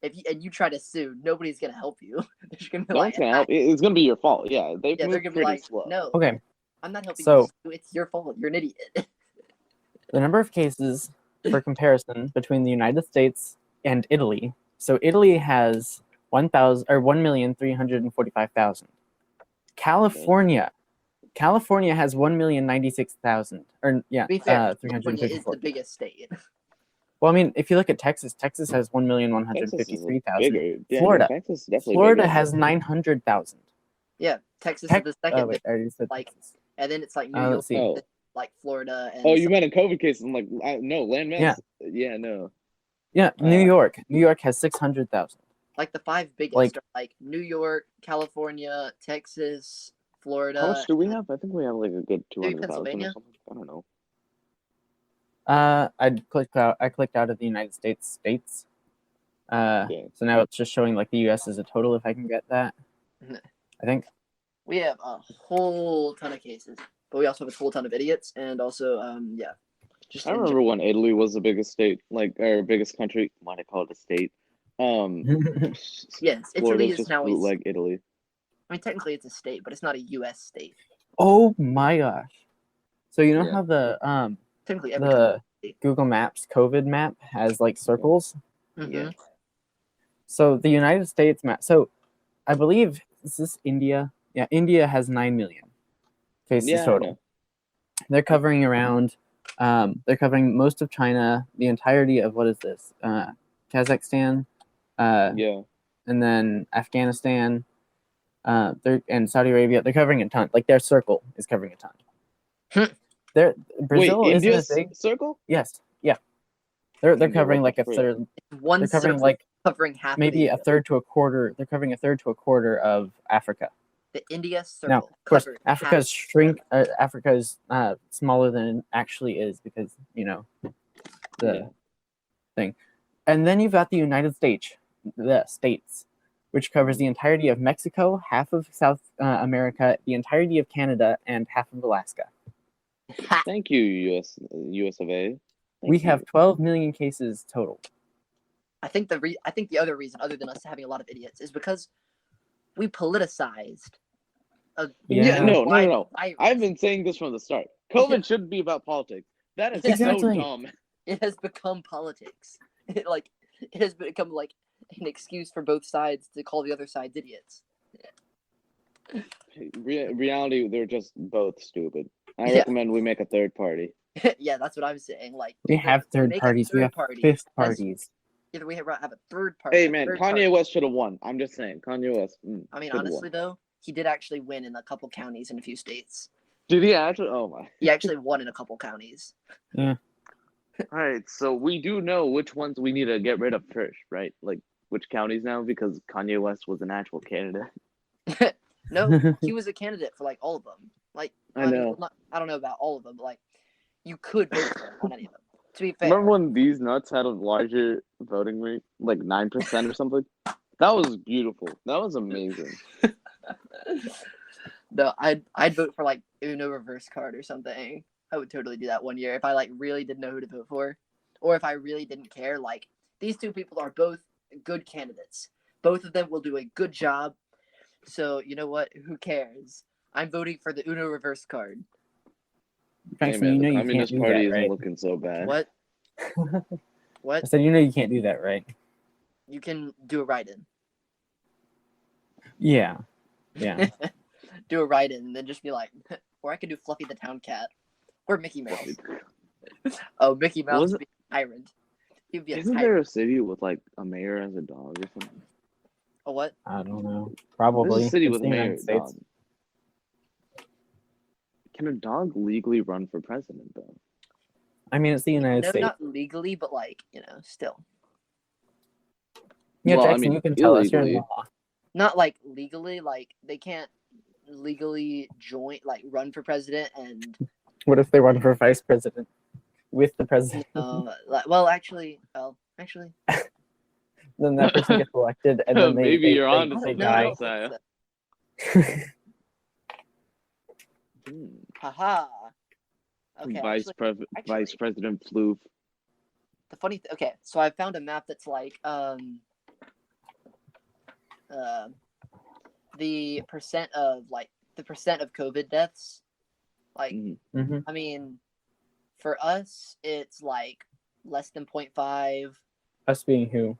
If you try to sue, nobody's gonna help you. They're just gonna be No like, one's gonna help. It's gonna be your fault. Yeah, they yeah, move they're gonna be pretty like, slow. no, Okay, I'm not helping So- you. It's your fault. You're an idiot. the number of cases for comparison between the United States and Italy. So Italy has 1,345,000. California has 1,096,000. Or yeah, To be fair, California is 354. the biggest state. Well, I mean, if you look at Texas has Texas is 1,153,000. bigger. Yeah, Florida. Texas is definitely Florida bigger. has 900,000. Yeah, Texas is the second, Oh, wait, I already said like, Texas. and then it's like New let's York, see. Oh. like Florida, and Oh, you meant in COVID cases? I'm like, no, land mass. Yeah, no. Yeah, New York. New York has 600,000. like the five biggest Like- are like New York, California, Texas, Florida. How much do we have? I think we have like a good 200,000 or Pennsylvania? something. I don't know. I clicked out of the United States. Yeah. So now it's just showing like the U.S. as a total. If I can get that, I think. We have a whole ton of cases, but we also have a whole ton of idiots, and also yeah. Just I in remember when Italy was the biggest state, like our biggest country. Why do I call it a state? Yes, Italy Florida's is just now like Italy. I mean, technically it's a state, but it's not a U.S. state. Oh my gosh! So you know Yeah. how the Technically, every the Google Maps COVID map has like circles. country. Yeah. So the United States map. So I believe is this India? Yeah, India has 9 million cases Yeah, I total. know. They're covering around. They're covering most of China, the entirety of what is this? Kazakhstan, Yeah. and then Afghanistan, and Saudi Arabia. They're covering a ton. Like their circle is covering a ton. Brazil Wait, isn't as India's big. circle? Yes, yeah. They're India, covering what like a the frick? third. One They're covering circle like covering half. maybe of a the, third to a quarter. They're covering a third to a quarter of Africa. the India circle. Now, of course, covered Africa's half- shrink. Africa is smaller than it actually is because the Yeah. thing. And then you've got the United States, which covers the entirety of Mexico, half of South America, the entirety of Canada, and half of Alaska. Thank you, US of A. We Thank have you. 12 million cases total. I think the other reason, other than us having a lot of idiots, is because we politicized. Yeah, no. virus. I've been saying this from the start. COVID shouldn't be about politics. That is Exactly. so dumb. It has become politics. It has become like an excuse for both sides to call the other sides idiots. Reality, they're just both stupid. I Yeah. recommend we make a third party. Yeah, that's what I'm saying. Like We have third make a parties. We third have party. fifth That's- parties. Either we have a third party. Hey a man, third Kanye party. West should have won. I'm just saying, Kanye West. I mean, should've honestly won. though, he did actually win in a couple counties in a few states. Did he actually? Oh my. He actually won in a couple counties. All right, so we do know which ones we need to get rid of first, right? Like which counties now, because Kanye West was an actual candidate. No, he was a candidate for like all of them. Like I mean, know. I don't know about all of them, but like you could vote for him on any of them. To be fair, Remember when these nuts had a larger voting rate, like 9% or something? That was beautiful. That was amazing. no, I'd vote for like Uno reverse card or something. I would totally do that one year if I like really didn't know who to vote for, or if I really didn't care. Like these two people are both good candidates. Both of them will do a good job. So you know what? Who cares? I'm voting for the Uno reverse card. Hey Franklin, man, you know the you can't Communist do Party that, isn't right? looking so bad. What? I What? said, you know you can't do that, right? You can do a write-in. Yeah. Do a write-in and then just be like, or I could do Fluffy the Town Cat, or Mickey Mouse. Oh, Mickey Mouse Was would be a tyrant. He'd be a Isn't tyrant. there a city with like a mayor as a dog or something? A what? I don't know. This Probably. is a city It's with the mayor United States. dog. Can a dog legally run for president though? I mean, it's the United No, States. not legally, but like, still. Yeah, Well, I Jackson, mean, you can tell us. You're in illegally. law. Not like legally, like they can't legally run for president and What if they run for vice president with the president? actually, Then that person gets elected, and then Maybe you're on to I they don't know. something, I die. don't Isaiah. think so. Haha. Okay, Vice actually- President Floof. the funny okay, so I found a map that's like the percent of COVID deaths. Like, Mhm. I mean, for us, it's like less than 0.5. Us being who?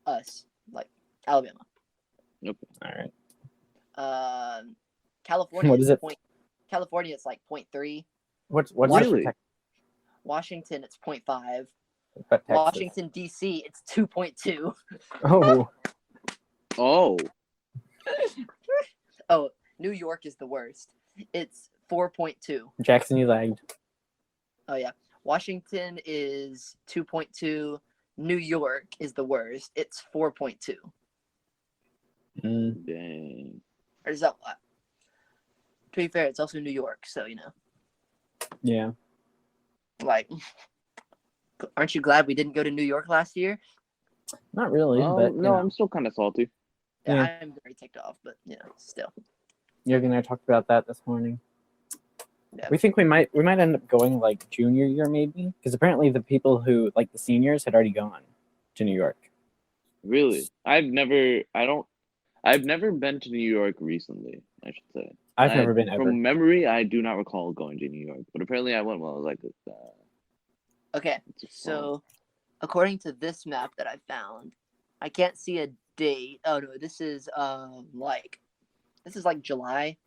Us, like Alabama. All right. California. What is it? California, it's like 0.3. What's Really? Washington, it's 0.5. But Texas. Washington D.C., it's 2.2. Oh, Oh, Oh, New York is the worst. It's 4.2. Jackson, you lagged. Oh yeah, Washington is 2.2. New York is the worst. It's 4.2. Mm. dang. Or is that? To be fair, it's also New York, so Yeah. like, aren't you glad we didn't go to New York last year? Not really, but No, I'm still kind of salty. Yeah. I'm very ticked off, but still. Jürgen and I talked about that this morning. Yeah. We think we might end up going like junior year maybe, because apparently the people who like the seniors had already gone to New York. Really, I've never been to New York recently, I should say. I've never been ever. From memory, I do not recall going to New York, but apparently I went while I was like, Okay, so according to this map that I found, I can't see a date. Oh no, this is like July.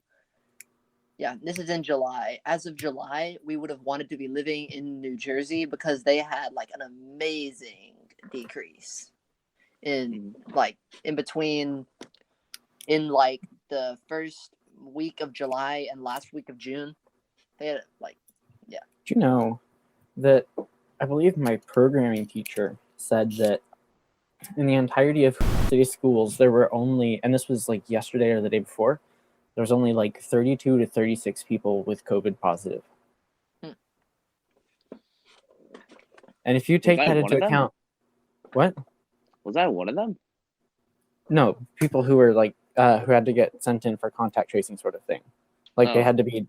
Yeah, this is in July. As of July, we would have wanted to be living in New Jersey because they had like an amazing decrease in between the first week of July and last week of June. They had Do you know that I believe my programming teacher said that in the entirety of city schools there were only, and this was like yesterday or the day before, there was only like 32 to 36 people with COVID positive. And if you take that into account, what? Was I one of them? No, people who were like who had to get sent in for contact tracing sort of thing. Like they had to be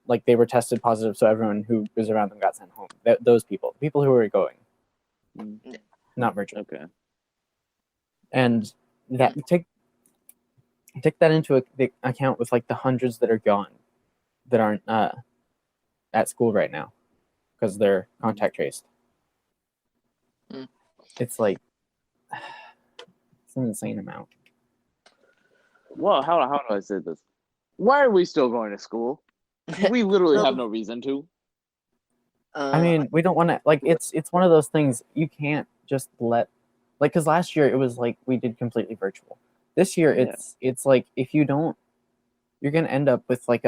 like they were tested positive, so everyone who was around them got sent home. Those people who were going, not virtual. Okay. And that take that into account with like the hundreds that are gone, that aren't at school right now because they're contact traced. It's like it's an insane amount. Well, how do I say this? Why are we still going to school? We literally have no reason to. I mean, we don't want to, like, it's one of those things you can't just let, like, because last year it was like we did completely virtual. This year it's like if you don't, you're gonna end up with like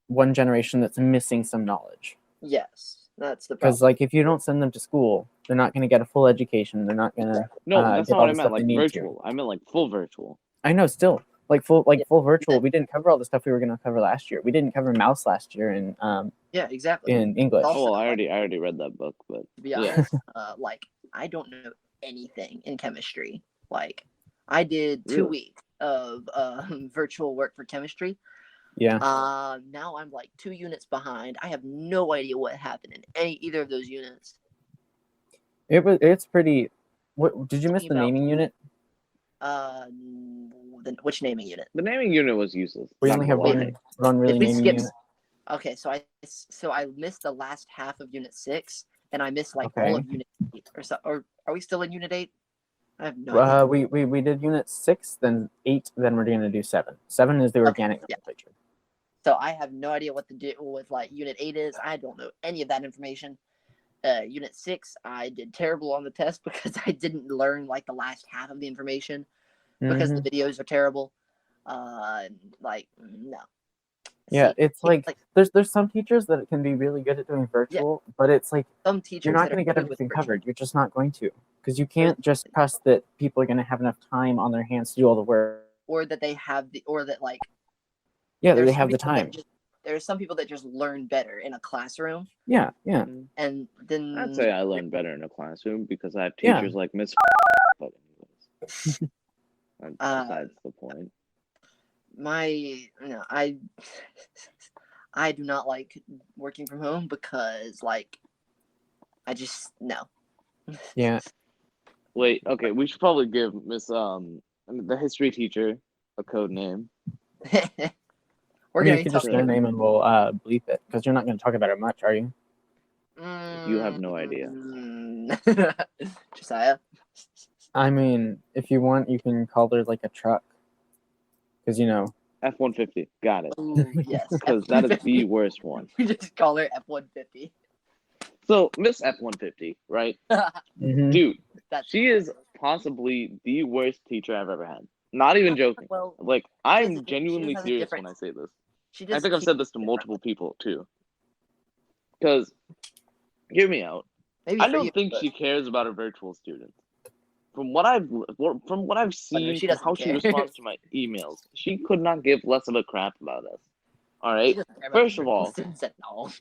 one generation that's missing some knowledge. Yes, that's the problem. Because like if you don't send them to school, they're not gonna get a full education. They're not gonna. No, that's not what I meant. Like virtual. I meant like full virtual. I know, still like full virtual. We didn't cover all the stuff we were gonna cover last year. We didn't cover mouse last year in exactly in English. Oh, well, I already read that book, but to be honest, like I don't know anything in chemistry. Like I did 2 weeks of virtual work for chemistry. Yeah. Now I'm like 2 units behind. I have no idea what happened in either of those units. It's pretty. What did you miss the naming unit? Which naming unit? the naming unit was useless. We only have one really naming unit. Okay, so I missed the last half of Unit 6, and I missed like all of Unit 8 or so. Or are we still in Unit 8? I have no idea. We did Unit 6, then 8, then we're gonna do 7. 7 is the organic nomenclature. So I have no idea what to do with like Unit 8 is. I don't know any of that information. Unit 6, I did terrible on the test because I didn't learn like the last half of the information. because Mhm. the videos are terrible. Like no. Yeah, See, it's like like there's some teachers that can be really good at doing virtual, but it's like some teachers you're not that are going to get good with everything virtual. covered. You're just not going to, because you can't just trust that people are going to have enough time on their hands to do all the work. Or that they have the, or that like Yeah, there's they some have the people that time. there's some people that just learn better in a classroom, Yeah, yeah, and then I'd say I learn better in a classroom because I have Yeah. teachers like Miss. But anyways, that's besides the point. I do not like working from home because like I just no. yeah. Wait, okay, we should probably give Miss the history teacher a code name. We're I mean, gonna you can talk just their name and we'll bleep it, because you're not going to talk about it much, are you? You have no idea. Josiah. I mean, if you want, you can call her like a truck, because F-150, got it. Ooh, yes, Because that is the worst one. We just call her F-150. So Miss F-150, right? Mhm. Dude, That's she is possibly the worst teacher I've ever had. Not even joking. well. Like, has I'm a- genuinely she has a serious different- when I say this. She I just think I've said this to teaches multiple people too. Because, hear me out. Maybe I for don't you, think but she cares about her virtual students. From what I've seen, she from doesn't how she care. responds to my emails, she could not give less of a crap about us. All she right. doesn't care about First of all, students at all.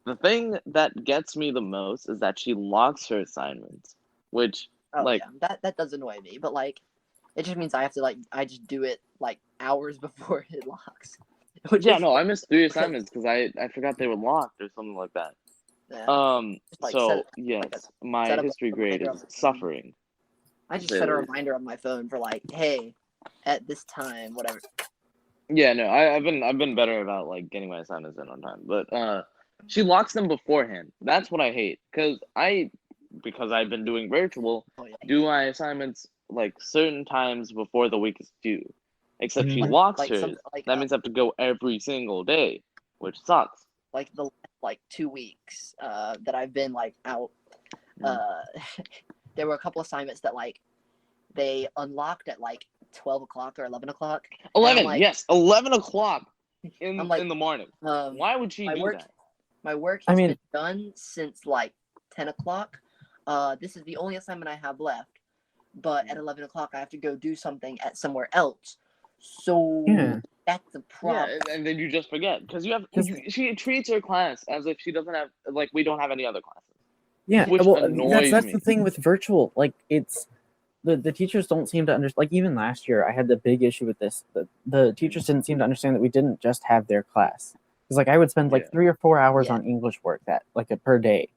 the thing that gets me the most is that she locks her assignments, which Oh like yeah, that does annoy me. But like, it just means I have to I just do it like hours before it locks. Which yeah, is, no, I missed 3 assignments because I forgot they were locked or something like that. yeah, just, like, So set yes, my set up a history grade reminder on is my phone. suffering. I just say set a the least. reminder on my phone for like, hey, at this time, whatever. Yeah, no, I've been better about like getting my assignments in on time, but she locks them beforehand. That's what I hate because I've been doing virtual, Oh yeah. do my assignments like certain times before the week is due. Except she Mhm. locks Like hers. some like That means I have to go every single day, which sucks. like the 2 weeks that I've been like out. Mm. There were a couple assignments that like they unlocked at like 12 o'clock or 11 o'clock. 11, like- yes, 11 o'clock I'm like, in the morning. Why would she my do work- that? My work I has mean- been done since like 10 o'clock. This is the only assignment I have left. But at 11 o'clock, I have to go do something at somewhere else. So Yeah. that's the problem. Yeah, and then you just forget because Cause- she treats her class as if she doesn't have like we don't have any other classes. Yeah, Which well, annoys that's me. the thing with virtual. Like, it's the teachers don't seem to understand. Like, even last year, I had the big issue with this. The teachers didn't seem to understand that we didn't just have their class. Because like I would spend like Yeah. 3 or 4 hours Yeah. on English work per day.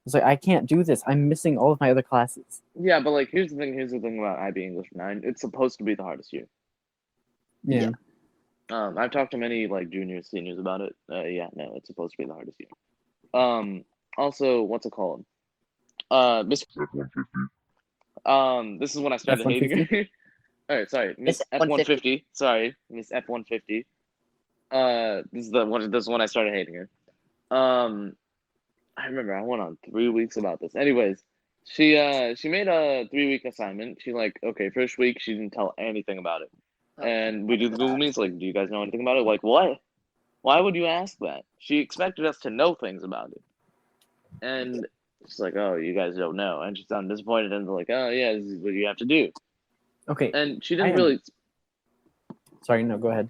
It's like I can't do this. I'm missing all of my other classes. Yeah, but like here's the thing about IB English 9. It's supposed to be the hardest year. Yeah. I've talked to many like juniors, seniors about it. Yeah, no, it's supposed to be the hardest year. Also, what's it called? Miss F-150. This is when I started hating her. All right, sorry, Miss F-150. Sorry, Miss F-150. This is when I started hating her. I remember I went on 3 weeks about this. Anyways, she made a 3-week assignment. She like, okay, first week she didn't tell anything about it. And we do the Google Meets, like, do you guys know anything about it? Like, what? Why would you ask that? She expected us to know things about it. And she's like, oh, you guys don't know. And she sounded disappointed and like, oh, yeah, this is what you have to do. Okay. And she didn't am- really... Sorry, no, go ahead.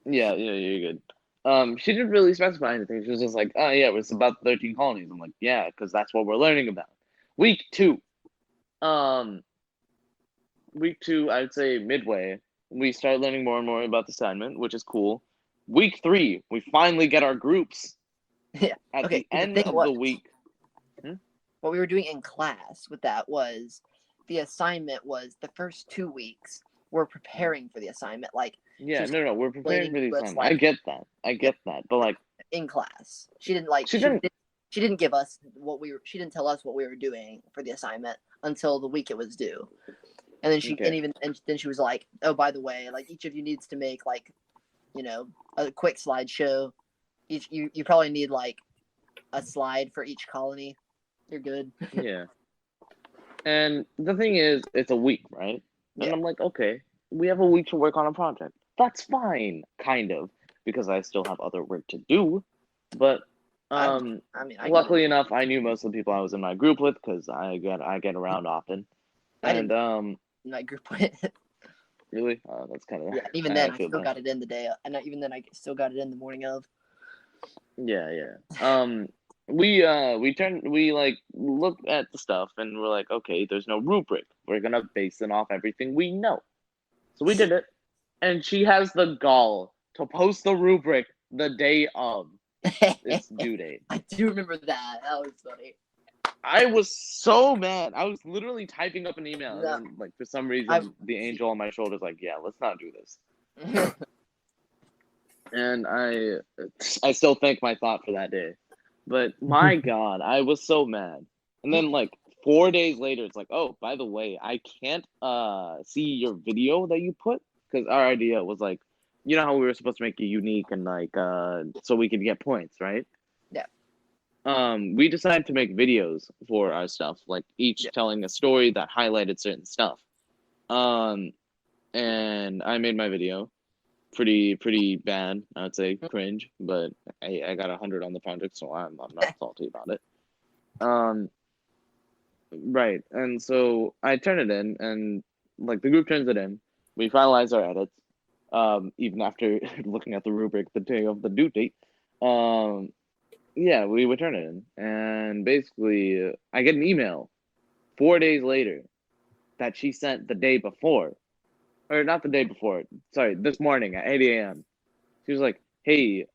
Yeah, you're good. She didn't really specify anything. She was just like, oh, yeah, it's about 13 colonies. I'm like, yeah, because that's what we're learning about. Week 2. Week 2, I'd say midway, we start learning more and more about the assignment, which is cool. Week 3, we finally get our groups. Yeah. At Okay, the end thing of was- the week. What we were doing in class with that was the assignment was the first 2 weeks we're preparing for the assignment, like Yeah, She's no, we're preparing for the explaining to us, assignment. I get that. But like, in class. She didn't like She didn't- she didn't give us she didn't tell us what we were doing for the assignment until the week it was due. And then Okay. and then she was like, oh, by the way, like each of you needs to make like, a quick slideshow. You probably need like a slide for each colony. You're good. yeah. And the thing is, it's a week, right? And Yeah. I'm like, okay, we have a week to work on a project. That's fine, kind of, because I still have other work to do. But I mean, I luckily enough, I knew most of the people I was in my group with because I get around often. I And didn't my group went. really, that's kind of Yeah, even then I feel still bad. got it in the day, and even then I still got it in the morning of. Yeah. We like looked at the stuff and we're like, okay, there's no rubric. We're gonna base it off everything we know. So we did it, and she has the gall to post the rubric the day of its due date. I do remember that. That was funny. I was so mad. I was literally typing up an email, No. and then, like, for some reason, the angel on my shoulder is like, "Yeah, let's not do this." And I still thank my thought for that day. But my God, I was so mad. And then like 4 days later, it's like, oh, by the way, I can't see your video that you put because our idea was like, you know how we were supposed to make it unique and like so we could get points, right? Yeah. We decided to make videos for our stuff, like each telling a story that highlighted certain stuff. And I made my video. Pretty bad, I would say, cringe, but I got 100 on the project, so I'm not salty about it. Right, and so I turn it in, and like the group turns it in. We finalize our edits, even after looking at the rubric the day of the due date. Yeah, we would turn it in, and basically, I get an email 4 days later that she sent the day before. Or not the day before, sorry, this morning at 8 a.m. She was like, hey,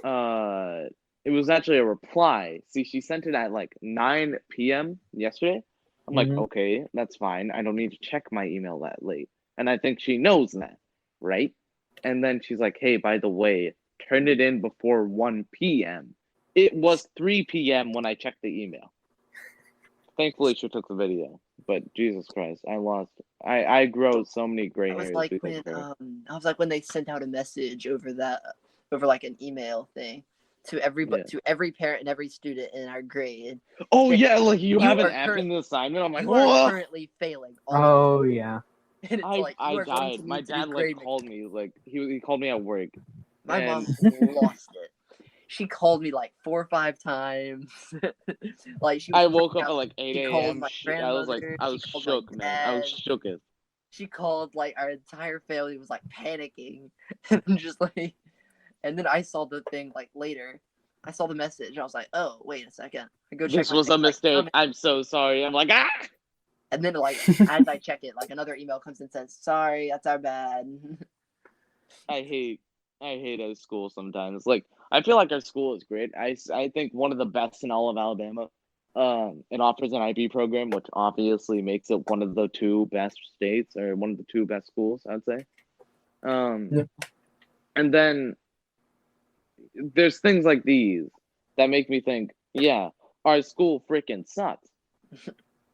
it was actually a reply. See, she sent it at like 9 p.m. yesterday. I'm like, okay, that's fine. I don't need to check my email that late. And I think she knows that, right? And then she's like, hey, by the way, turn it in before 1 p.m. It was 3 p.m. when I checked the email. Thankfully, she took the video. But Jesus Christ, I grow so many gray hairs because of her. I was like when they sent out a message over like an email thing to every parent and every student in our grade. Oh saying, yeah, like you have an are F in the assignment. I'm like, you are whoa! currently failing. Oh yeah. And it's I like, you are going died. to My need to do dad like grade called me. Like he called me at work. My and- mom lost it. She called me like 4 or 5 times. Like she was I woke up freaking at out. like 8 She called a.m. my I was like, grandmother. I She was called my shook, man. I was dad. shook as. She called like our entire family was like panicking and just like, and then I saw the thing like later. I saw the message. And I was like, oh wait a second. I go check. This was a mistake. I'm so sorry. I'm like, ah. And then like as I check it, like another email comes and says, sorry, that's our bad. I hate our school sometimes. Like I feel like our school is great. I think one of the best in all of Alabama. It offers an IB program, which obviously makes it one of the 2 best states or one of the 2 best schools, I'd say. And then there's things like these that make me think, yeah, our school freaking sucks.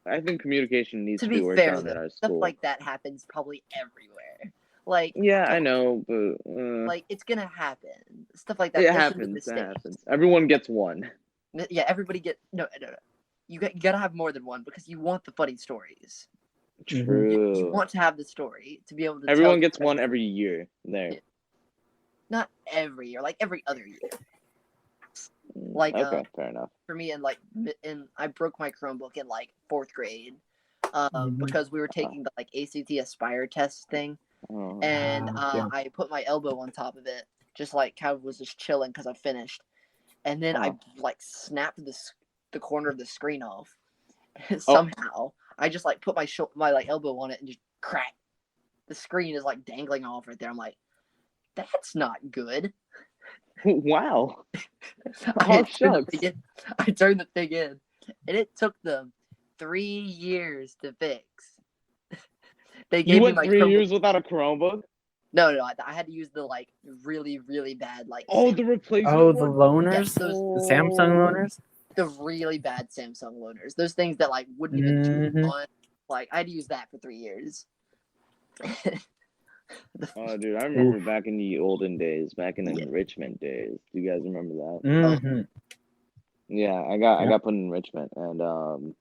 I think communication needs to be worked on in our school. Stuff like that happens probably everywhere. Like yeah, I know, but like it's gonna happen. Stuff like that. It happens. Everyone gets one. Yeah, everybody get no. You gotta have more than one because you want the funny stories. True. You want to have the story to be able to. Everyone gets one every year. There. Not every year, like every other year. Like okay, fair enough. For me, and I broke my Chromebook in like 4th grade, because we were taking the like ACT Aspire test thing, and I put my elbow on top of it, just like kind of was just chilling because I finished, and then I like snapped the corner of the screen off. Somehow I just like put my like elbow on it and just crack. The screen is like dangling off right there. I'm like, that's not good. Wow. I turned the thing in, and it took them 3 years to fix. They gave me my 3 years without a Chromebook? No, I had to use the like really, really bad like. The replacement. Oh, the loaners, yes, the Samsung loaners. The really bad Samsung loaners. Those things that like wouldn't even do on. Like I had to use that for 3 years. Oh, dude, I remember back in the olden days, back in the enrichment days. Do you guys remember that? Mm-hmm. Yeah, I got put in enrichment, and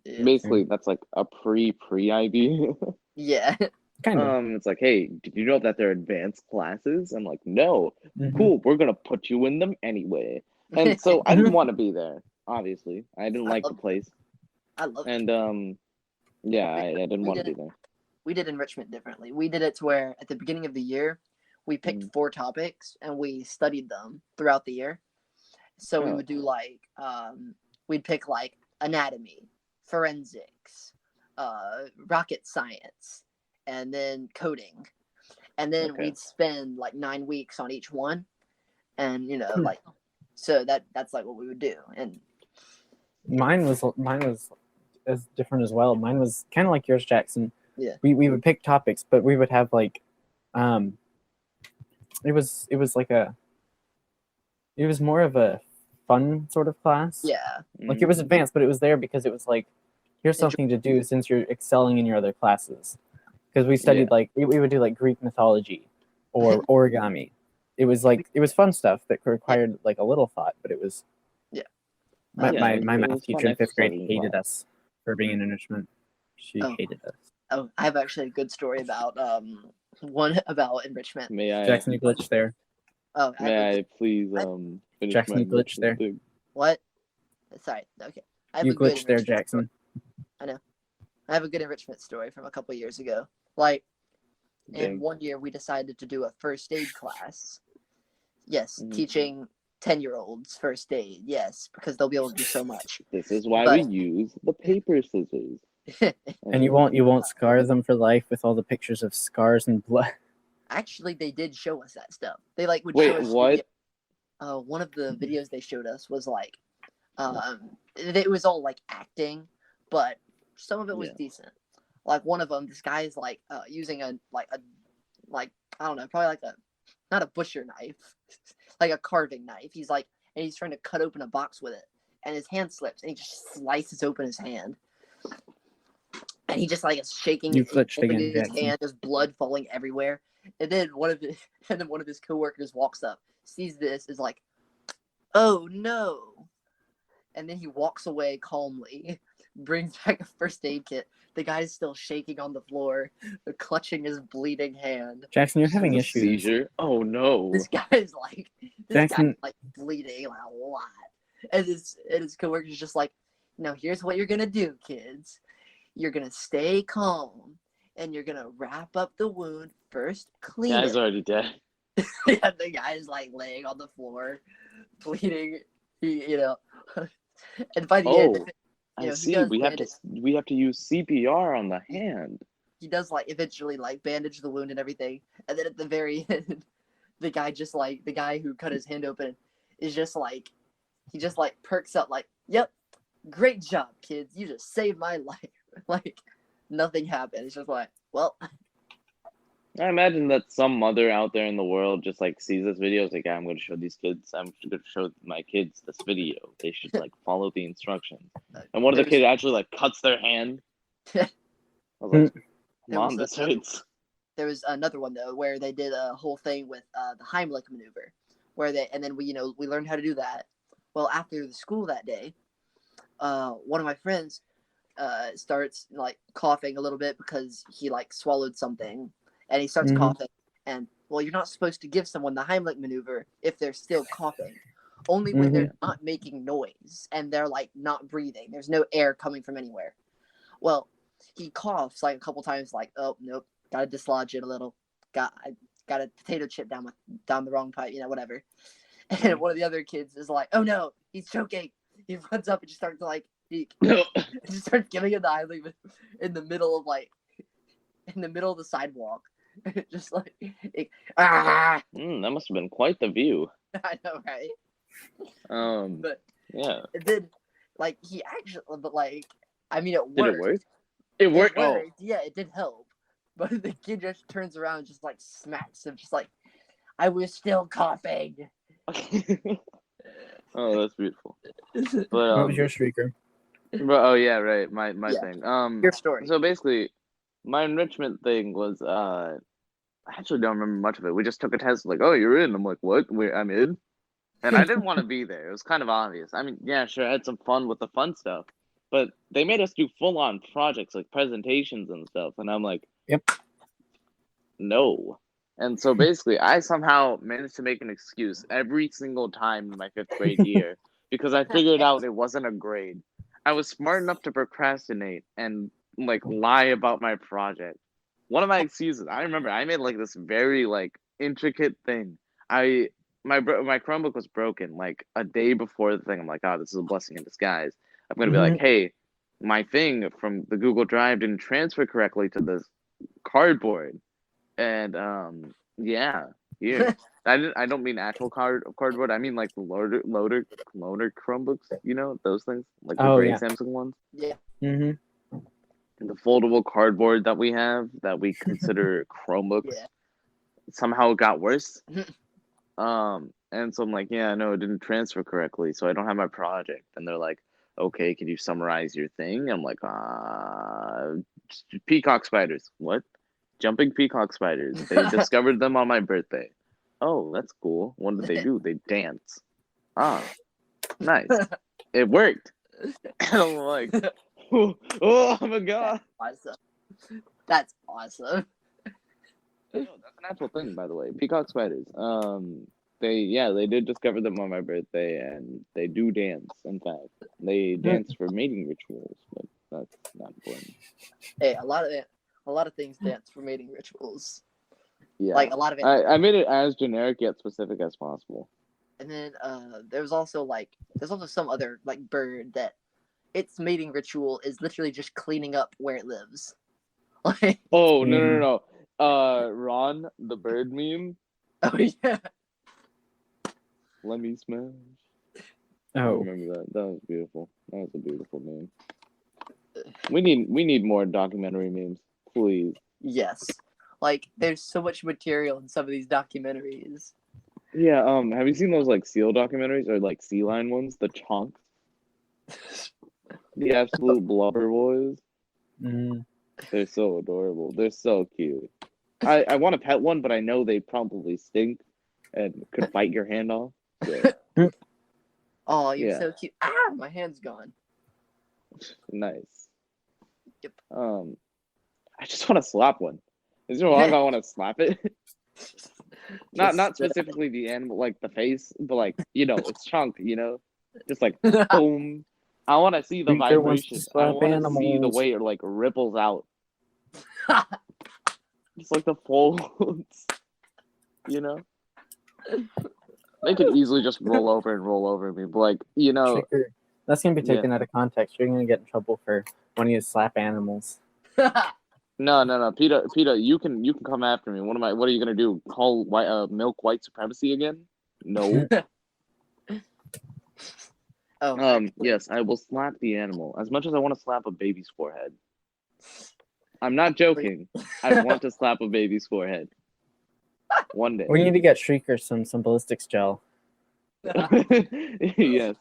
Yeah. Basically, that's like a pre-IB. Yeah. Kind of. It's like, hey, did you know that they're advanced classes? I'm like, no. Mhm. Cool, we're gonna put you in them anyway. And so I didn't want to be there. Obviously, I didn't like the place, I love it. and yeah, I didn't We want to did be there. We did enrichment differently. We did it to where at the beginning of the year, we picked 4 topics and we studied them throughout the year. So we Oh. would do like we'd pick like anatomy, forensics, rocket science, and then coding. And then Okay. we'd spend like 9 weeks on each one. And like so that's like what we would do. And Mine was as different as well. Mine was kind of like yours, Jackson. Yeah. We would pick topics, but we would have like, it was more of a fun sort of class. yeah. Like it was advanced, but it was there because it was like, here's something to do since you're excelling in your other classes. Because we studied like we would do like Greek mythology or origami. It was like it was fun stuff that required like a little thought, but it was my it math was teacher fun in 5th grade exercise as hated well. us for being in enrichment. She hated us. Oh, I have actually a good story about one about enrichment. May I? Jackson, you glitched there. Oh, May I please finish Jackson, my you glitched there. thing? What? Sorry. Okay. I have You a good glitched there, enrichment Jackson. story. I have a good enrichment story from a couple years ago. Like, in Dang. one year, we decided to do a first aid class. Yes, Mhm. teaching 10-year-olds first aid. Yes, because they'll be able to do so much. This is why But- we use the paper scissors. And you won't scar them for life with all the pictures of scars and blood. Actually, they did show us that stuff. They like would Wait, show us what? one of the videos they showed us was like it was all like acting, but some of it was decent. Like one of them, this guy is like using a I don't know, probably like a not a butcher knife, like a carving knife. He's like, and he's trying to cut open a box with it, and his hand slips, and he just slices open his hand, and he just like is shaking. You glitched again, his Jackson. hand, there's blood falling everywhere, and then one of his coworkers walks up, sees this, is like, "Oh no!" And then he walks away calmly, brings back a first aid kit. The guy's still shaking on the floor, clutching his bleeding hand. Jackson, you're having A issues. seizure? Oh no! This guy's like, Jackson- bleeding like a lot. And his coworker's just like, "Now here's what you're gonna do, kids. You're gonna stay calm, and you're gonna wrap up the wound first, clean Guy's it." already dead. Yeah, the guy's like laying on the floor, bleeding. And by the end, I he see. does We have to use CPR on the hand. he does like eventually like bandage the wound and everything, and then at the very end, the guy who cut his hand open is just like, he just like perks up like, "Yep, great job, kids. You just saved my life." Like nothing happened. It's just like, well, I imagine that some mother out there in the world just like sees this video, is like, I'm going to show these kids. I'm going to show my kids this video. They should like follow the instructions. And one of the kids actually like cuts their hand. I was like, Mom, this hurts. There was another one though where they did a whole thing with the Heimlich maneuver, and then we learned how to do that. Well, after the school that day, one of my friends starts like coughing a little bit because he like swallowed something, and he starts coughing. And well, you're not supposed to give someone the Heimlich maneuver if they're still coughing, only when they're not making noise and they're like not breathing. There's no air coming from anywhere. Well, he coughs like a couple times, like, "Oh nope, gotta dislodge it a little. Got a potato chip down the wrong pipe, whatever." And one of the other kids is like, "Oh no, he's choking." He runs up and just starts to like just starts giving him the Heimlich in the middle of the sidewalk. Just like that must have been quite the view. I know, right? But yeah. It did, like, he actually, but like, I mean, it worked. Did it work? It worked. Oh. Yeah, it did help. But the kid just turns around and just like smacks him, just like, "I was still coughing." Oh, that's beautiful. But What was your streaker? Oh yeah, right. My thing. Your story. So basically, my enrichment thing was I actually don't remember much of it. We just took a test, like, "Oh, you're in." I'm like, "What? I'm in." And I didn't want to be there. It was kind of obvious. I mean, yeah, sure, I had some fun with the fun stuff, but they made us do full-on projects like presentations and stuff, and I'm like, Yep. No. And so basically, I somehow managed to make an excuse every single time in my 5th grade year because I figured out it wasn't a grade. I was smart enough to procrastinate and like lie about my project. One of my excuses, I remember, I made like this very like intricate thing. My Chromebook was broken like a day before the thing. I'm like, oh, this is a blessing in disguise. I'm gonna be like, hey, my thing from the Google Drive didn't transfer correctly to this cardboard, and yeah, here. I don't mean actual cardboard. I mean like the loader Chromebooks. You know those things, like the gray Samsung ones. Yeah. The foldable cardboard that we have that we consider Chromebooks somehow got worse. And so I'm like, yeah, no, it didn't transfer correctly, so I don't have my project. And they're like, okay, can you summarize your thing? I'm like, peacock spiders. What? Jumping peacock spiders. They discovered them on my birthday. Oh, that's cool. What did they do? They dance. Ah, nice. It worked. And I'm like, oh my god. That's awesome. No, that's an actual thing, by the way. Peacock spiders. They did discover them on my birthday, and they do dance. In fact, they dance for mating rituals, but that's not important. Hey, a lot of things dance for mating rituals. Yeah, like a lot of it. I made it as generic yet specific as possible. And then there's also some other like bird that its mating ritual is literally just cleaning up where it lives. Like, oh no. Ron, the bird meme. Oh yeah. Let me smash. Oh, I remember that. That was beautiful. That was a beautiful meme. We need more documentary memes, please. Yes. Like, there's so much material in some of these documentaries. Yeah. Have you seen those like seal documentaries or like sea lion ones? The chonks. The absolute blubber boys. They're so adorable. They're so cute. I want to pet one, but I know they probably stink and could bite your hand off. So. Oh, you're so cute. Ah, my hand's gone. Nice. Yep. I just want to slap one. Is there long I want to slap it? not specifically the animal, like the face, but like, its chunk, just like boom. I want to see the vibration. I want to see the way it like ripples out. Just like the folds, They could easily just roll over me, but like, Trigger. That's gonna be taken out of context. You're gonna get in trouble for when you slap animals. No, Peter, you can come after me. What are you gonna do? Call milk white supremacy again? No. Yes, I will slap the animal as much as I want to slap a baby's forehead. I'm not joking. I want to slap a baby's forehead. One day. We need to get Shrieker some ballistics gel. Yes.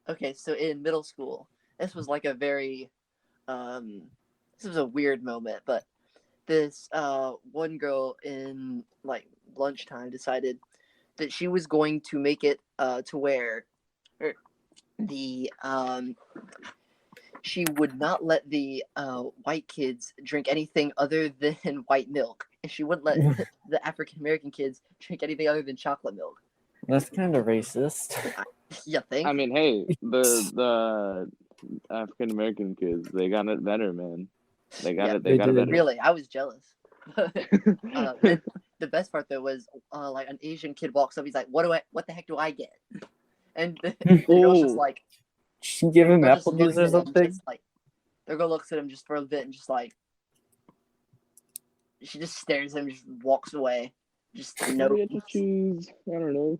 Okay, so in middle school, this was like a very, this was a weird moment, but this one girl in like lunchtime decided that she was going to make it to where she would not let the white kids drink anything other than white milk, and she wouldn't let the African American kids drink anything other than chocolate milk. That's kind of racist. You think? I mean, hey, the African American kids, they got it better, man. They got it better. Really, I was jealous. The best part though was like an Asian kid walks up, he's like, "What the heck do I get?" And the girl's just like, give him apple juice or something. The girl looks at him just for a bit and just like, she just stares at him, just walks away. Just no. Choose. I don't know.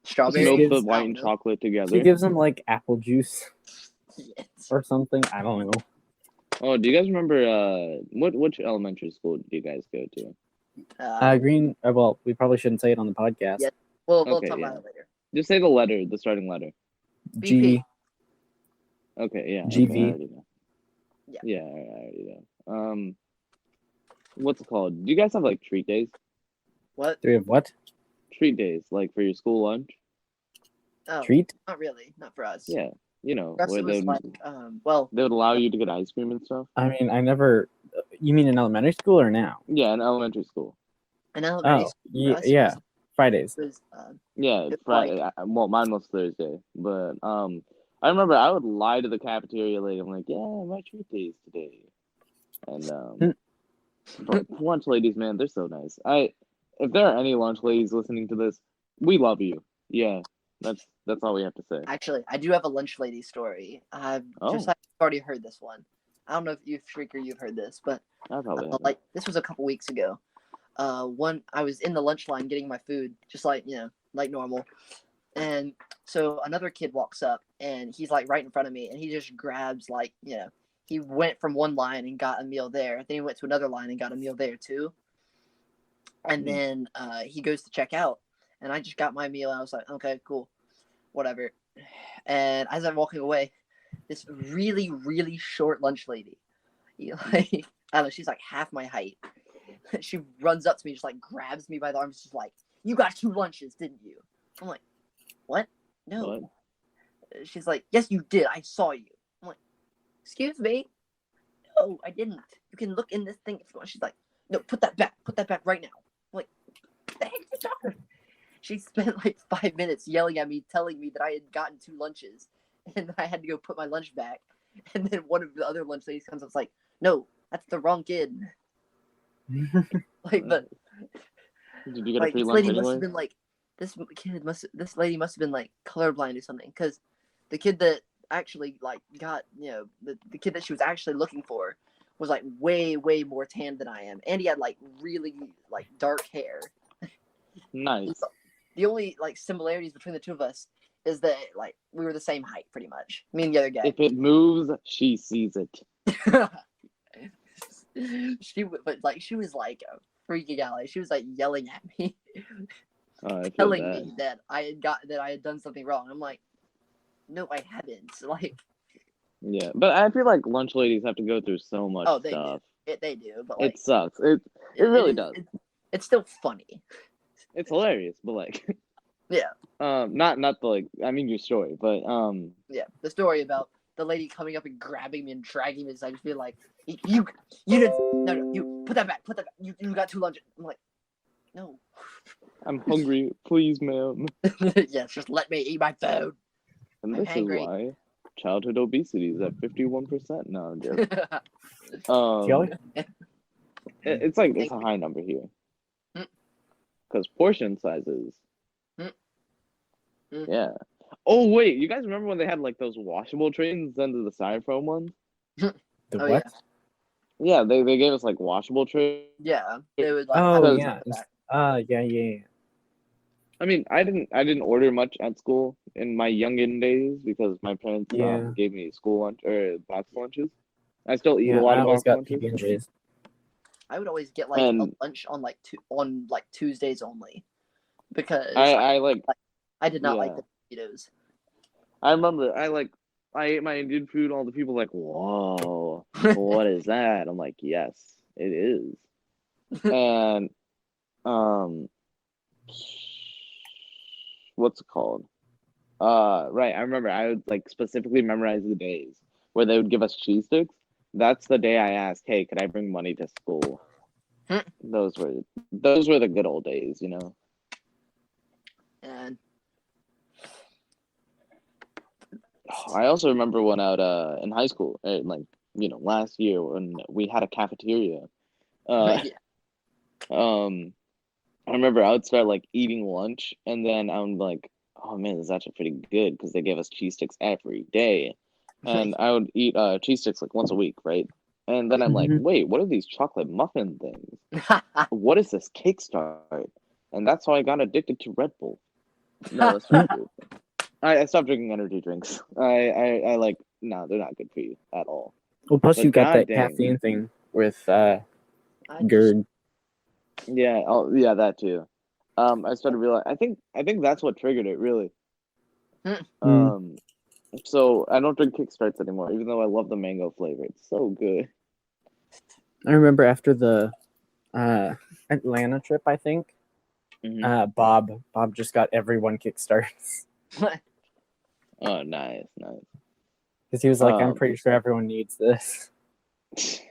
Strawberry. Smoke the white and chocolate together. She gives him like apple juice or something. I don't know. Oh, do you guys remember which elementary school did you guys go to? Green. Well, we probably shouldn't say it on the podcast. Yeah. We'll talk about it later. Just say the starting letter. G. Okay, yeah. GV. Okay, I already know. Yeah, I already know. What's it called? Do you guys have like treat days? What? Do we have what? Treat days, like for your school lunch. Oh, treat? Not really. Not for us. Yeah. you know, Us, where it was like, they would allow you to get ice cream and stuff. I mean, I never. You mean in elementary school or now? Yeah, in elementary school. in elementary Oh, school, for us, yeah. Fridays. it was, Yeah, It's Friday. Well, mine was Thursday, but I remember I would lie to the cafeteria lady. I'm like, yeah, my treat day is today, and but lunch ladies, man, they're so nice. If there are any lunch ladies listening to this, we love you. Yeah, that's all we have to say. actually, I do have a lunch lady story. I've Oh. already heard this one. I don't know if you, Shrieker, you've heard this, but I probably haven't. like this was a couple weeks ago. I was in the lunch line getting my food, just like like normal, and so another kid walks up and he's like right in front of me, and he just grabs like he went from one line and got a meal there, then he went to another line and got a meal there too, and then he goes to check out, and I just got my meal, and I was like, okay, cool, whatever, and as I'm walking away, this really really short lunch lady, like I don't know, she's like half my height. She runs up to me, just like grabs me by the arms, just like, "You got 2 lunches, didn't you?" I'm like, "What? No." What? She's like, "Yes, you did. I saw you." I'm like, "Excuse me? No, I didn't. You can look in this thing if you want." She's like, "No, put that back. Put that back right now." I'm like, "What the heck are you talking?" She spent like 5 minutes yelling at me, telling me that I had gotten 2 lunches and I had to go put my lunch back. And then one of the other lunch ladies comes up and is like, "No, that's the wrong kid." Like, but Did you get like a free this lunch lady must anyway? have been like, this lady must have been like colorblind or something, because the kid that actually like got the kid that she was actually looking for was like way more tan than I am, and he had like really like dark hair. Nice. The only like similarities between the two of us is that like we were the same height pretty much, me and the other guy. If it moves, she sees it. She was like freaking out. Like, she was like yelling at me, I feel telling bad. me that I had done something wrong. I'm like, no, I haven't. Like, Yeah, but I feel like lunch ladies have to go through so much oh, stuff. they do, but like, It sucks. It really does. It's still funny. It's hilarious, but like, Yeah. not the like. I mean your story, but Yeah, the story about the lady coming up and grabbing me and dragging me. I just feel like you did no, you put that back. You got 2 lunches. I'm like, no. I'm hungry. Please, ma'am. Yes, just let me eat my food. And I'm this hangry. is why childhood obesity is at 51%. No, I'm joking. It's like it's a high number here because portion sizes. Yeah. Oh wait, you guys remember when they had like those washable trays instead of the styrofoam ones? The Oh, what? Yeah, they gave us like washable trays. Yeah, they would like. Oh have yeah. Yeah. I mean, I didn't order much at school in my youngin days because my parents Yeah. gave me school lunch or box lunches. I still eat a Yeah, lot I of always box got lunches. PB&Js. I would always get like And a lunch on like Tuesdays only, because I did not like the potatoes. I remember I ate my Indian food. All the people were like, whoa, what is that? I'm like, yes, it is. And what's it called? Right. I remember I would like specifically memorize the days where they would give us cheese sticks. That's the day I asked, "Hey, could I bring money to school?" Those were the good old days, you know. And I also remember when out in high school, like last year when we had a cafeteria. yeah. I remember I would start like eating lunch, and then I'm like, "Oh man, this is actually pretty good," because they gave us cheese sticks every day, and I would eat cheese sticks like once a week, right? And then I'm like, "Wait, what are these chocolate muffin things? What is this Kickstart?" And that's how I got addicted to Red Bull. No, that's not true. I stopped drinking energy drinks. I like no, they're not good for you at all. Well, plus But you got that goddamn. caffeine thing with GERD. Yeah, yeah, that too. I started realizing. I think that's what triggered it, really. So I don't drink Kickstarts anymore, even though I love the mango flavor. It's so good. I remember after the Atlanta trip, I think Bob just got everyone Kickstarts. Oh, nice. Because he was like, I'm pretty sure everyone needs this. Because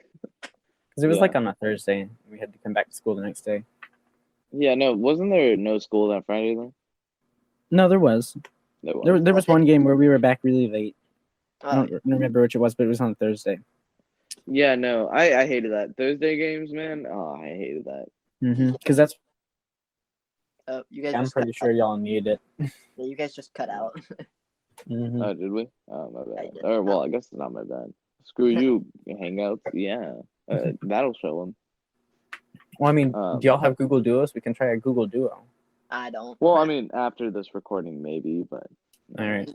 it was like on a Thursday, and we had to come back to school the next day. Yeah, no, wasn't there no school that Friday though? No, there was. There was one game where we were back really late. I don't remember which it was, but it was on Thursday. Yeah, no, I hated that. Thursday games, man. Oh, I hated that. Because that's. You guys. I'm pretty sure y'all need it. Yeah, you guys just cut out. Oh, did we? Oh, my bad. Or, well, I guess it's not my bad. Screw you, Hangouts. Yeah, that'll show them. Well, I mean, do y'all have Google Duos? We can try a Google Duo. I don't. Well, I mean, after this recording, maybe, but. All right.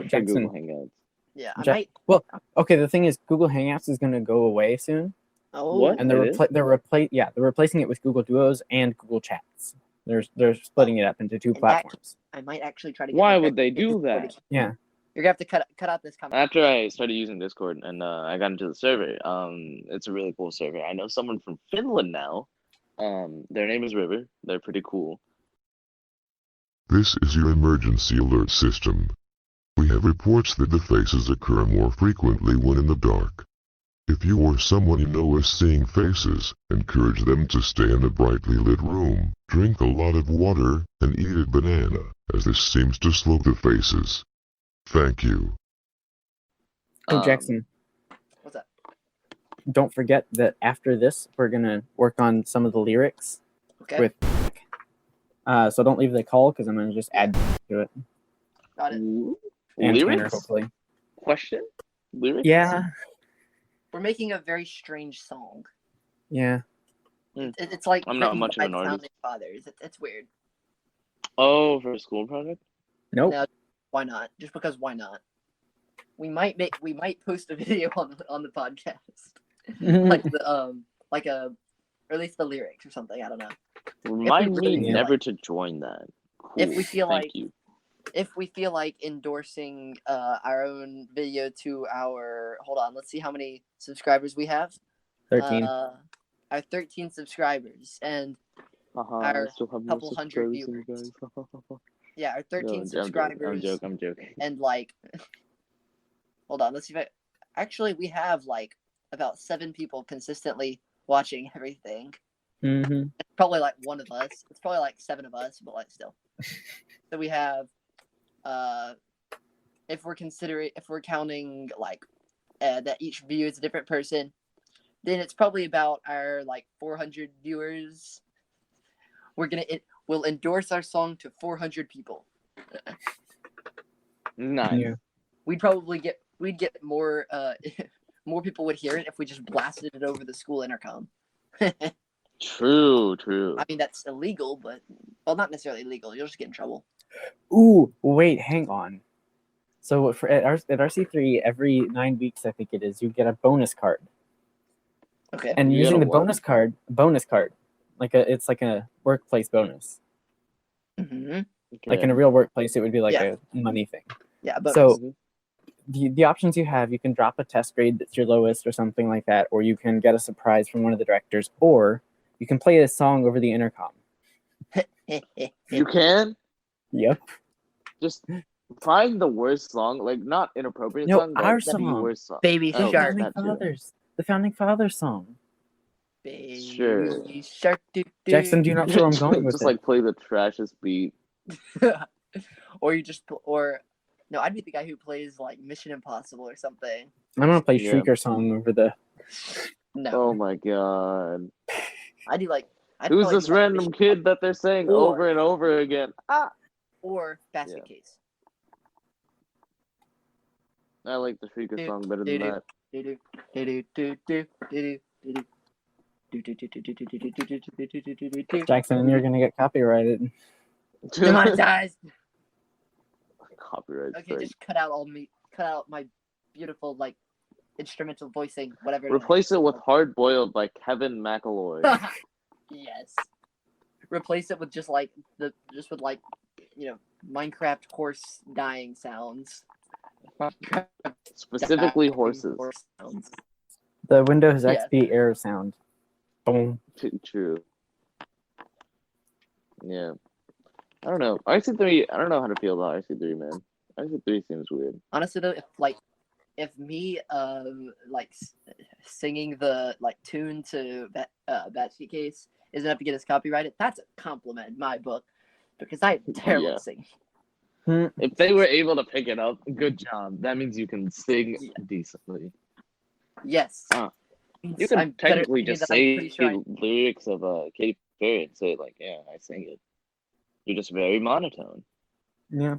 Jackson. Google Hangouts. Yeah, I might. Well, okay. The thing is, Google Hangouts is going to go away soon. Oh, what? And they're replacing it with Google Duos and Google Chats. They're splitting it up into two platforms. I might actually try to. Get Why would they do that? Yeah. You're gonna have to cut out this comment. After I started using Discord and I got into the server, it's a really cool server. I know someone from Finland now. Their name is River. They're pretty cool. This is your emergency alert system. We have reports that the faces occur more frequently when in the dark. If you or someone you know is seeing faces, encourage them to stay in a brightly lit room, drink a lot of water, and eat a banana, as this seems to slow the faces. Thank you. Oh, Jackson. What's up? Don't forget that after this, we're going to work on some of the lyrics. Okay. So don't leave the call, because I'm going to just add to it. Got it. And Lyrics? Tanner, hopefully. Question? Lyrics? Yeah. We're making a very strange song. Yeah. It's like I'm not much of an artist. Founding Fathers. It's weird. Oh, for a school project? Nope. Now, why not? Just because why not? We might post a video on the podcast. Or at least the lyrics or something. I don't know. Remind me never to join that. Cool. If we feel Thank you. If we feel like endorsing our own video to our, hold on, let's see how many subscribers we have. 13. Our 13 subscribers and our couple hundred viewers. Yeah, our 13 subscribers. I'm joking. And hold on, let's see if actually we have about 7 people consistently watching everything. Mm-hmm. It's probably one of us. It's probably 7 of us, but still. So we have. If we're counting that each view is a different person, then it's probably about our 400 viewers. We'll endorse our song to 400 people. Nice. Yeah. We'd get more more people would hear it if we just blasted it over the school intercom. True. I mean, that's illegal, but not necessarily illegal. You'll just get in trouble. Ooh, wait, hang on. So at RC3, every 9 weeks, I think it is, you get a bonus card. Okay. And You using get the bonus card, it's like a workplace bonus. Mm-hmm. Like in a real workplace, it would be a money thing. Yeah, but so the options you have, you can drop a test grade that's your lowest or something like that, or you can get a surprise from one of the directors, or you can play a song over the intercom. You can? Yep. Just find the worst song, not inappropriate song, but our the song. worst song. Baby Oh, Shark. The Founding Fathers song. Baby Sure. Shark. Jackson, do you not know where I'm going with just it? play the trashiest beat. No, I'd be the guy who plays Mission Impossible or something. I'm gonna play Shrieker song over the. No. Oh my god. I do Who's this random kid that they're saying over and over again? Or Basket Case. I like the Shrieker song better than that. Jackson, you're gonna get copyrighted. Demonetized. Copyright. Okay, just cut out my beautiful instrumental voicing, whatever. Replace it with Hard Boiled by Kevin McAlroy. Yes. Replace it with just with Minecraft horse dying sounds. Specifically horses. Horse sounds. The Windows XP air sound. Boom. True. Yeah. I don't know. RC3, I don't know how to feel about RC3, man. RC3 seems weird. Honestly, though, if me singing the tune to Batsy Case is enough to get us copyrighted, that's a compliment in my book, because I'm terrible at singing. If they were able to pick it up, good job. That means you can sing decently. Yes. You can technically just say lyrics of Katy Perry and say yeah, I sing it. You're just very monotone. Yeah.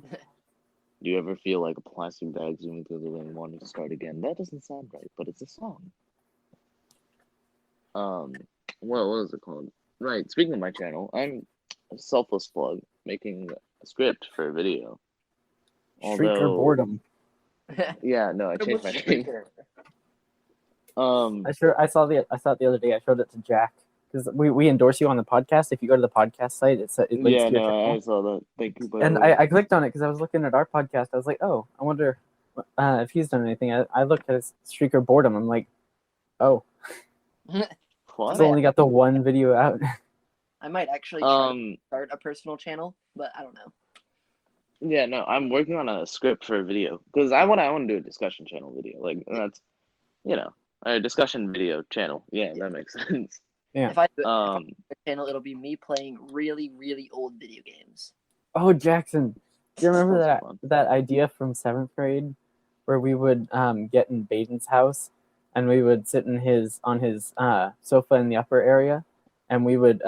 Do you ever feel like a plastic bag zooming through the room wanting to start again? That doesn't sound right, but it's a song. What was it called? Right, speaking of my channel, I'm a selfless plug, making a script for a video. Shrieker boredom. Yeah, no, I changed my name. I saw it the other day. I showed it to Jack because we endorse you on the podcast. If you go to the podcast site, it links to your channel. I saw that. Thank you. And I clicked on it because I was looking at our podcast. I was like, oh, I wonder if he's done anything. I looked at his Shrieker boredom. I'm like, oh, he's only got the one video out. I might actually try to start a personal channel, but I don't know. Yeah, no, I'm working on a script for a video because I want to do a discussion channel video. That's, a discussion video channel. Yeah, that makes sense. Yeah. If I do a channel, it'll be me playing really, really old video games. Oh, Jackson, do you remember that idea from 7th grade where we would get in Baden's house and we would sit on his sofa in the upper area and we would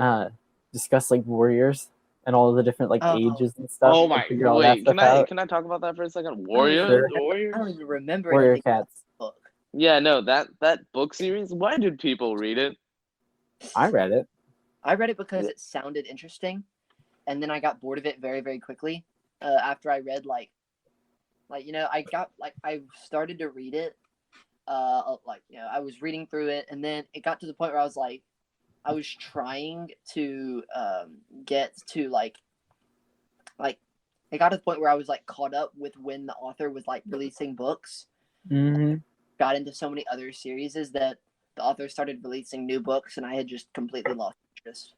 discuss warriors and all of the different ages and stuff. Oh my! Wait, can I talk about that for a second? Warriors. I don't even remember Warrior Cats book. Yeah, no, that book series. Why did people read it? I read it. I read it because it sounded interesting, and then I got bored of it very, very quickly. After I read I started to read it. I was reading through it, and then it got to the point where I was trying to get to it got to the point where I was caught up with when the author was releasing books. Mm-hmm. Got into so many other series that the author started releasing new books, and I had just completely lost interest.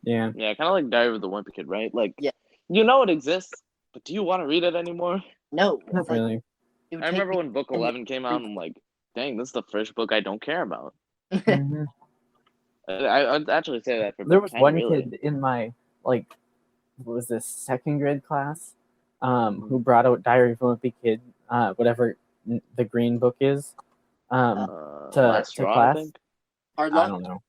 Yeah. Yeah, kind of like Diary of the Wimpy Kid, right? Yeah. You know it exists, but do you want to read it anymore? No. Not really. I remember when book 11 came out, I'm like, dang, this is the first book I don't care about. Mm-hmm. I'd actually say that for there was 10, one really. kid in my what was this 2nd grade class who brought out Diary of a Wimpy Kid, whatever the green book is, to class. I don't know.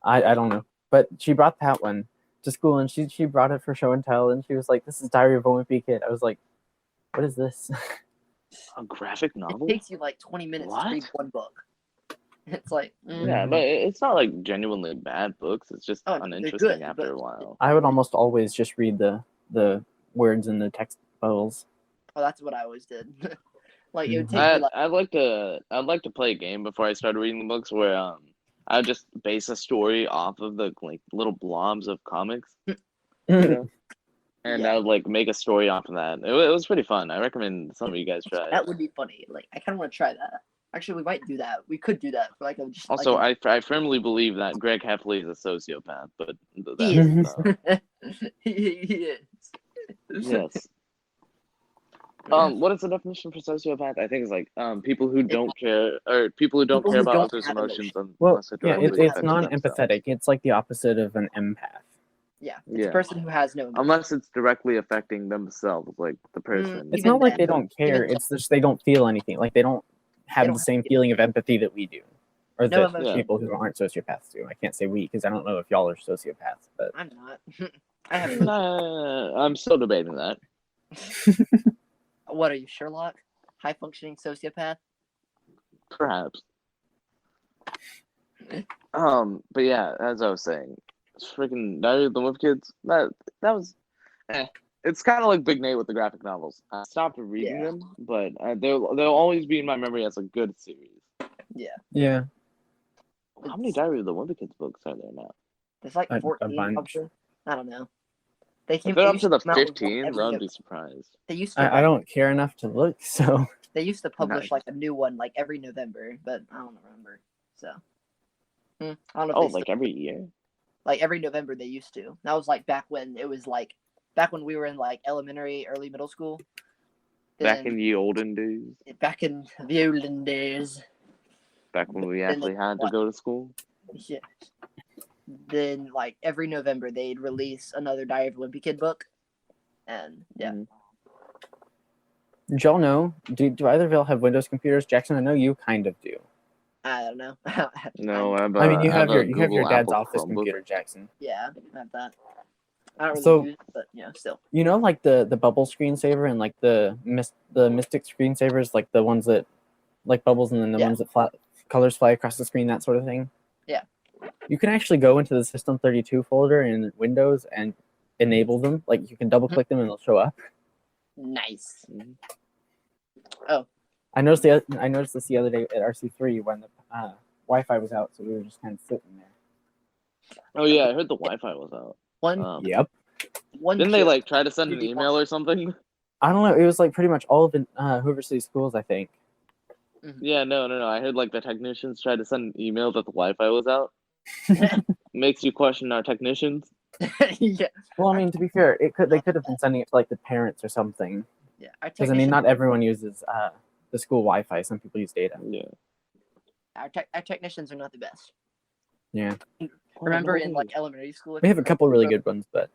I don't know, but she brought that one to school, and she brought it for show and tell, and she was like, "This is Diary of a Wimpy Kid." I was like, "What is this?" A graphic novel? It takes you 20 minutes to read one book. It's yeah, but it's not genuinely bad books. It's just uninteresting good, after a while. I would almost always just read the words in the text bubbles. Oh, that's what I always did. It would take me I'd like to play a game before I started reading the books where I would just base a story off of the little blobs of comics, and I would make a story off of that. It was pretty fun. I recommend some of you guys try it. That would be funny. I kind of want to try that. Actually, we might do that. We could do that for Also, I firmly believe that Greg Heffley is a sociopath, but he is. He is. Yes. What is the definition for sociopath? I think it's people who don't care, or people who don't care about others' emotions. Well, yeah, it's non-empathetic. It's the opposite of an empath. Yeah, it's a person who has no emotion. Unless it's directly affecting themselves, the person. It's not they don't care. It's just they don't feel anything. They don't have the same feeling of empathy that we do, or that people who aren't sociopaths do. I can't say we because I don't know if y'all are sociopaths, but I'm not. I haven't. I'm still debating that. What are you, Sherlock? High functioning sociopath? Perhaps. But yeah, as I was saying, freaking Diary of the Wimpy Kids. That was. It's kind of like Big Nate with the graphic novels. I stopped reading them, but they'll always be in my memory as a good series. Yeah. Yeah. How many Diary of the Wimpy Kids books are there now? There's 14. I don't know. If they're up to the 15, I would be surprised. They used to. I don't care enough to look, so. They used to publish a new one every November, but I don't remember. So. I don't know. If every year. Every November they used to. That was back when it was back when we were in elementary, early middle school. Back in the olden days. Back in the olden days. Back when we Then actually had to what? go to school. Yeah. Then like every November they'd release another Diary of a Wimpy Kid book, and yeah. Mhm. Did y'all know? Do either of y'all have Windows computers? Jackson, I know you kind of do. I don't know. No, I mean, you have your Google dad's Apple office Chromebook. computer, Jackson. Yeah, I have that. I don't really So- use it, but yeah, still. You know, like the bubble screensaver and like the Mystic screensavers, like the ones that like bubbles and then the Yeah. ones that colors fly across the screen, that sort of thing. Yeah. You can actually go into the System32 folder in Windows and enable them. Like you can double click them and they'll show up. Nice. I noticed this the other day at RC3 when the Wi-Fi was out, so we were just kind of sitting there. Oh yeah, I heard the Wi-Fi was out. One Yep. Didn't they kid- like try to send an Did he email or something? I don't know. It was like pretty much all of the Hoover City schools, I think. Yeah, no. I heard like the technicians tried to send an email that the Wi-Fi was out. Makes you question our technicians. yeah, Well, I mean, to be fair, they could have been sending it to like the parents or something. yeah. Our Because I mean, technicians, not everyone uses the school Wi-Fi. Some people use data. Yeah. our technicians are not the best. Yeah, Remember in like elementary school, if we have a your couple Chromebook really broke- good ones, but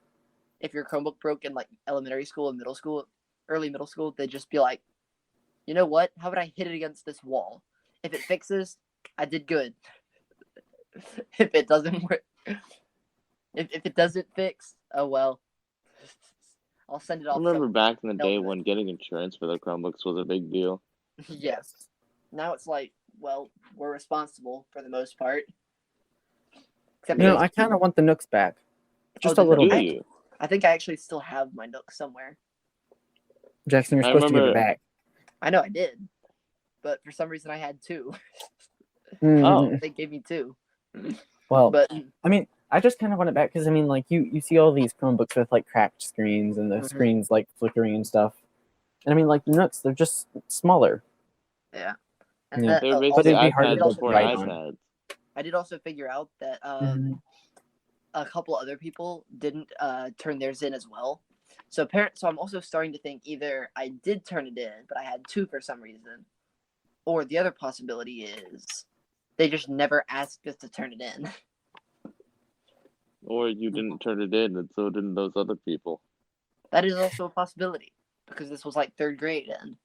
If your Chromebook broke in like elementary school and middle school, early middle school, they'd just be like, you know what? How would I hit it against this wall? If it fixes, I did good. If it doesn't work, if it doesn't fix, oh well. I'll send it I off. remember back in the day Elvis. when getting insurance for the Chromebooks was a big deal. Yes. Now it's like, well, we're responsible for the most part. Except you know, for- I kind of want the Nooks back, just Oh, a little Do bit. you? I think I actually still have my Nook somewhere. Jackson, you're I supposed to give it remember- back. I know I did, but for some reason I had two. Oh. They gave me two. Well, But I mean, I just kind of want it back because I mean, like you see all these Chromebooks with like cracked screens and the Mhm. screens like flickering and stuff. And I mean, like the Nooks, they're just smaller. yeah. Yeah. They're also, basically it'd be hard iPads to before write on. iPads. I did also figure out that a couple other people didn't turn theirs in as well. So I'm also starting to think either I did turn it in, but I had two for some reason, or the other possibility is they just never asked us to turn it in. Or you didn't turn it in, and so didn't those other people. That is also a possibility because this was like third grade, and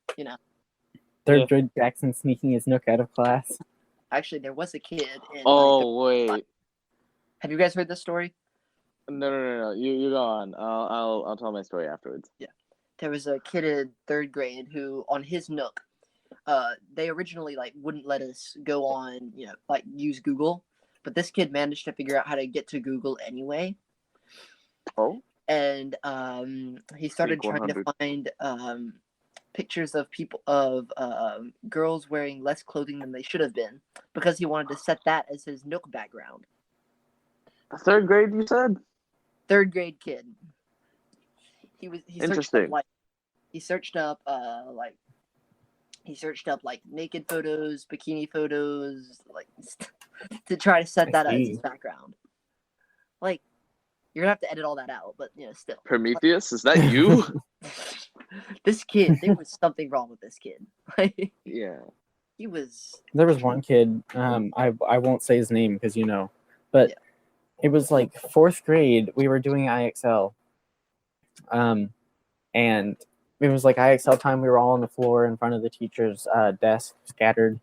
Third Yeah. grade Jackson sneaking his Nook out of class. actually there was a kid in. Oh wait, Have you guys heard this story? no. You go on. I'll tell my story afterwards. There was a kid in third grade who, on his Nook, they originally like wouldn't let us go on, like use Google, but this kid managed to figure out how to get to Google anyway, Oh. and he started Link trying to 100. find pictures of people of girls wearing less clothing than they should have been because he wanted to set that as his Nook background. Third grade, you said? Third grade kid. He Interesting. searched up like naked photos, bikini photos, like to try to set I that as see. his background. Like you're gonna have to edit all that out, but still. Prometheus, is that you? This kid, there was something wrong with this kid. Like Yeah. he was There was one kid, I won't say his name because but Yeah. it was like fourth grade. We were doing IXL, and it was like IXL time. We were all on the floor in front of the teacher's desk, scattered,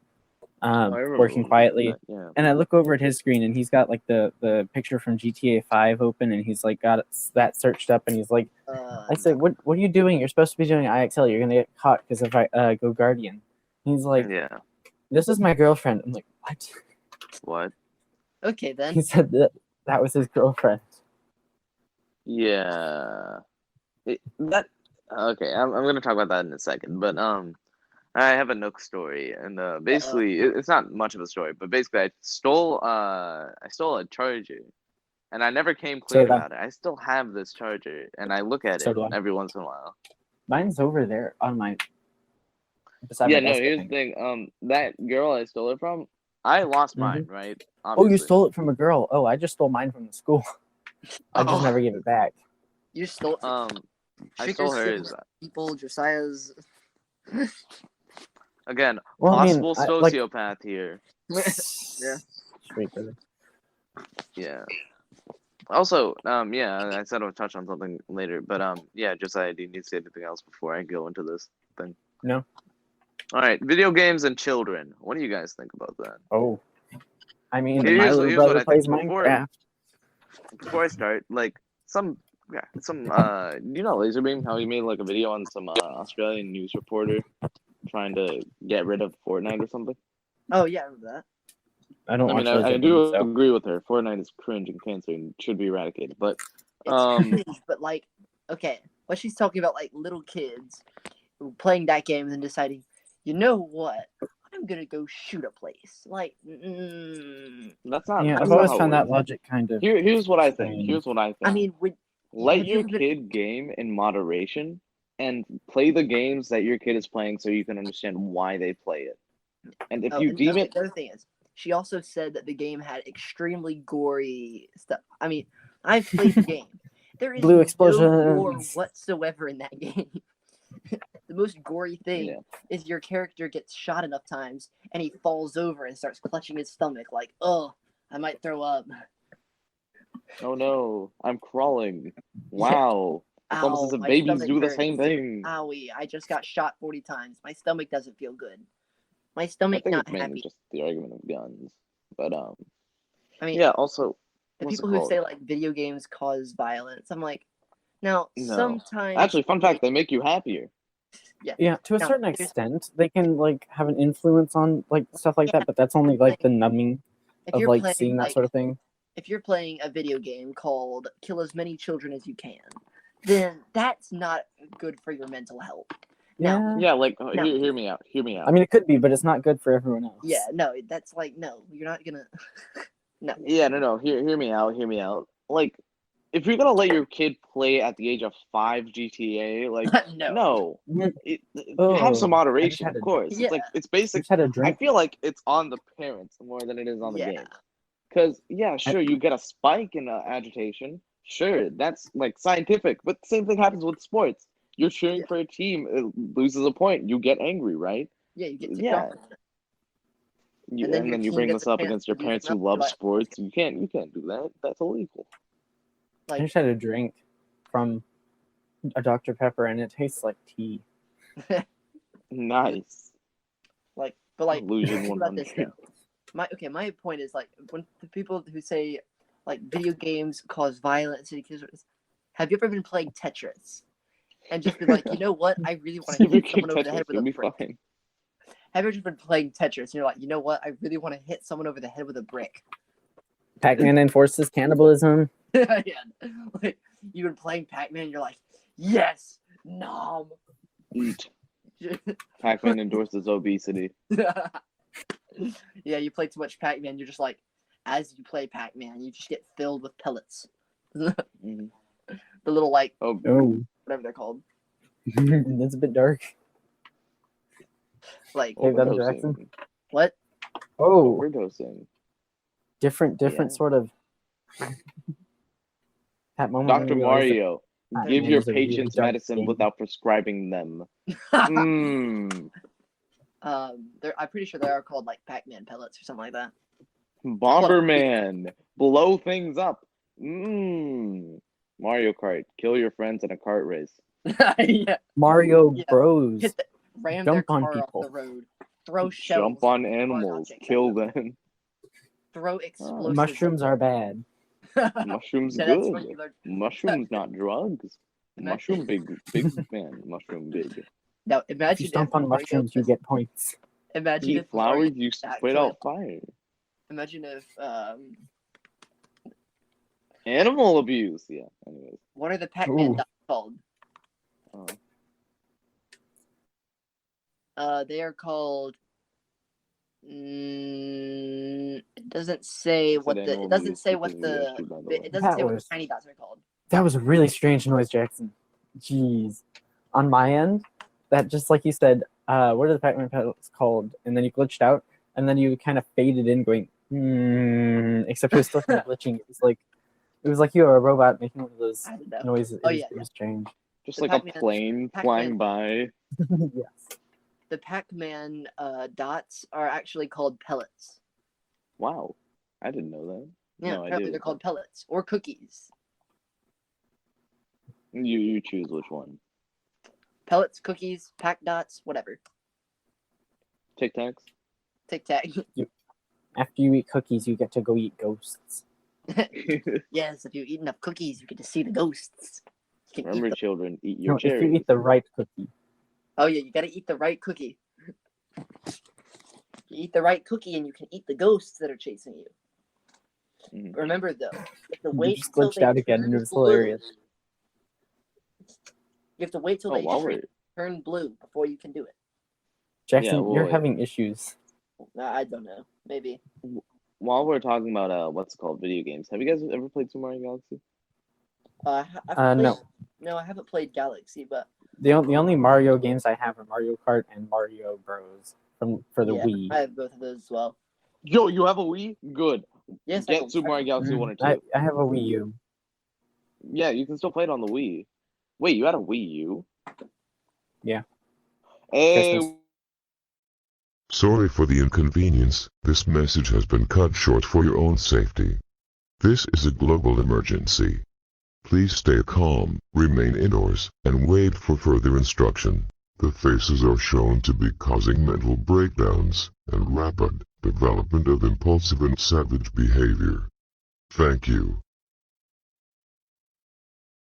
I remember working quietly. that, yeah. And I look over at his screen, and he's got like the picture from GTA 5 open, and he's like got that searched up, and he's like, I said, what are you doing? You're supposed to be doing IXL. You're gonna get caught because if I go Guardian. He's like, Yeah. this is my girlfriend. I'm like, what? What? okay then. He said that was his girlfriend. Yeah. Okay, I'm gonna talk about that in a second, but I have a Nook story, and basically it's not much of a story, but basically I stole a charger, and I never came So clean did I. about it. I still have this charger, and I look at So it do I. every once in a while. Mine's over there on my beside Yeah, my no. desk, I Here's the think. thing. That girl I stole it from, I lost mine, right? Oh, you Obviously. stole it from a girl. Oh, I just stole mine from the school. I just Oh. never gave it back. You stole it from I Tricker's stole hers. Siblings, people, Josiah's. Again, Well, I mean, possible sociopath here. Yeah. Straight brother. Yeah. Also, yeah, I said I'll touch on something later, but yeah, Josiah, do you need to say anything else before I go into this thing? No. All right, video games and children. What do you guys think about that? Oh. I mean, Here's- my here's little what brother I plays think. Minecraft. Before I start, like some you know Laserbeam, how he made like a video on some Australian news reporter trying to get rid of Fortnite or something. Oh yeah, I remember that. I don't I watch mean, I Laser do Beam, so. agree with her. Fortnite is cringe and cancer and should be eradicated. But It's cringe, but like, okay, what she's talking about, like little kids playing that game and then deciding, you know what, I'm gonna go shoot a place. Like, that's not. Yeah, that's I've not always how it found that works. logic kind of. Here's what I think. strange. Here's what I think. I mean, Let have you your ever been- kid game in moderation and play the games that your kid is playing so you can understand why they play it. And if you and deem the it, other thing is, she also said that the game had extremely gory stuff. I mean, I've played the game. There is Blue no explosions. gore whatsoever in that game. The most gory thing yeah. is your character gets shot enough times and he falls over and starts clutching his stomach like, oh, I might throw up. Oh no, I'm crawling. Wow. It's almost Ow, as if my babies stomach do the hurts. same thing. Owie, I just got shot 40 times. My stomach doesn't feel good. My I stomach think not it's mainly happy. just the argument of guns. But I mean, yeah, also the what's it people who called? say like video games cause violence, I'm like, now No. sometimes Actually, fun fact, they make you happier. Yeah, to a No, certain there's- extent, they can like have an influence on like stuff like that, but that's only like the numbing if of you're like playing seeing that like, sort of thing. if you're playing a video game called Kill as Many Children as You Can, then that's not good for your mental health. Now, Yeah. Yeah, like No. hear me out. Hear me out. I mean, it could be, but it's not good for everyone else. yeah, no, that's like, no, you're not gonna. No. Yeah, no. Hear me out. Hear me out. Like, if you're gonna let your kid play at the age of 5 GTA, like, No. no, Oh, have some I moderation, just had of a- course. Yeah. It's like it's I basic. just had a I drink. feel like it's on the parents more than it is on the Yeah. game. Because yeah, sure, you get a spike in agitation. Sure, that's like scientific. But the same thing happens with sports. You're cheering Yeah. for a team, it loses a point, you get angry, right? Yeah, you get ticked Yeah. off. You, And then and your then you team bring gets this a up chance against to your do parents who something love like- sports. You can't do that. That's illegal. I Like, just had a drink from a Dr. Pepper, and it tastes like tea. Nice. like, but like, Illusion think about this 100. though. My point is like when the people who say like video games cause violence, have you ever been playing Tetris and just been like, you know what, I really want to hit someone over the head with You'll a be brick? fine. Have you ever been playing Tetris and you're like, you know what, I really want to hit someone over the head with a brick? Pac-Man enforces cannibalism. Yeah, like you've been playing Pac-Man, and you're like, yes, nom. Eat. Pac-Man endorses obesity. Yeah, you play too much Pac-Man. You're just like, as you play Pac-Man, you just get filled with pellets. Mhm. The little like Oh, Oh, whatever they're called, that's a bit dark. like Take that, Jackson. overdosing. what? Oh, Overdosing. different Yeah. sort of. That moment when Dr. you realize that Mario, Pac-Man give your is a really patients dark medicine game. without prescribing them. Mmm. I'm pretty sure they are called like Pac-Man pellets or something like that. Bomberman, blow things up. Mmm. Mario Kart, kill your friends in a kart race. Yeah, Mario Yeah. Bros. hit the, ram their Jump on car people. off the road, throw shells, Jump on hard animals, objects at kill them, them. throw explosives. Mushrooms are bad. Mushrooms So that's what you good. learned. Mushrooms not drugs. Imagine- Mushroom big man. Mushroom big. Now If you imagine stomp on Mario mushrooms, you was- get points. Imagine Eat if Mario, flowers, you back spit to out it. fire. imagine if Animal abuse. Yeah. Anyways. what are the Pac-Man Ooh. dots called? They are called. It doesn't say Said what the. animal It doesn't abuse say because what of the. issue, by the way. It doesn't That say what the was- tiny dots are called. That was a really strange noise, Jackson. Jeez. On my end, that just like you said, what are the Pac-Man pedals called? And then you glitched out, and then you kind of faded in going, except it was still kind of glitching. It was like you were a robot making one of those I don't know. noises. Oh, It was, yeah, it was strange. Just The like a Pac-Man- plane Pac-Man- flying by. Yes. the Pac-Man dots are actually called pellets. Wow, I didn't know that. Yeah, No apparently idea. they're called pellets or cookies. You choose which one. Pellets, cookies, pack dots, whatever. Tic Tacs. Tic Tac. After you eat cookies, you get to go eat ghosts. Yes, if you eat enough cookies, you get to see the ghosts. You can Remember, eat them. children, eat your No, if you cherries. eat the right cookie. Oh yeah, you gotta eat the right cookie. You eat the right cookie, and you can eat the ghosts that are chasing you. Mhm. Remember though, you have to You wait just till glitched they out again, and turn it was blue. hilarious. You have to wait till Oh, they while we're turn blue before you can do it. Jackson, Yeah, well, you're wait. having issues. I don't know. Maybe. while we're talking about what's it called, video games, have you guys ever played Super Mario Galaxy? I've played, No. No, I haven't played Galaxy, but The only Mario games I have are Mario Kart and Mario Bros. For the yeah, Wii. I have both of those as well. Yo, you have a Wii? Good. Yes, Get Super Mario Galaxy 1 or 2. I have a Wii U. Yeah, you can still play it on the Wii. Wait, you had a Wii U? Yeah. Hey. Christmas. Sorry for the inconvenience, this message has been cut short for your own safety. This is a global emergency. Please stay calm, remain indoors, and wait for further instruction. The faces are shown to be causing mental breakdowns and rapid development of impulsive and savage behavior. Thank you.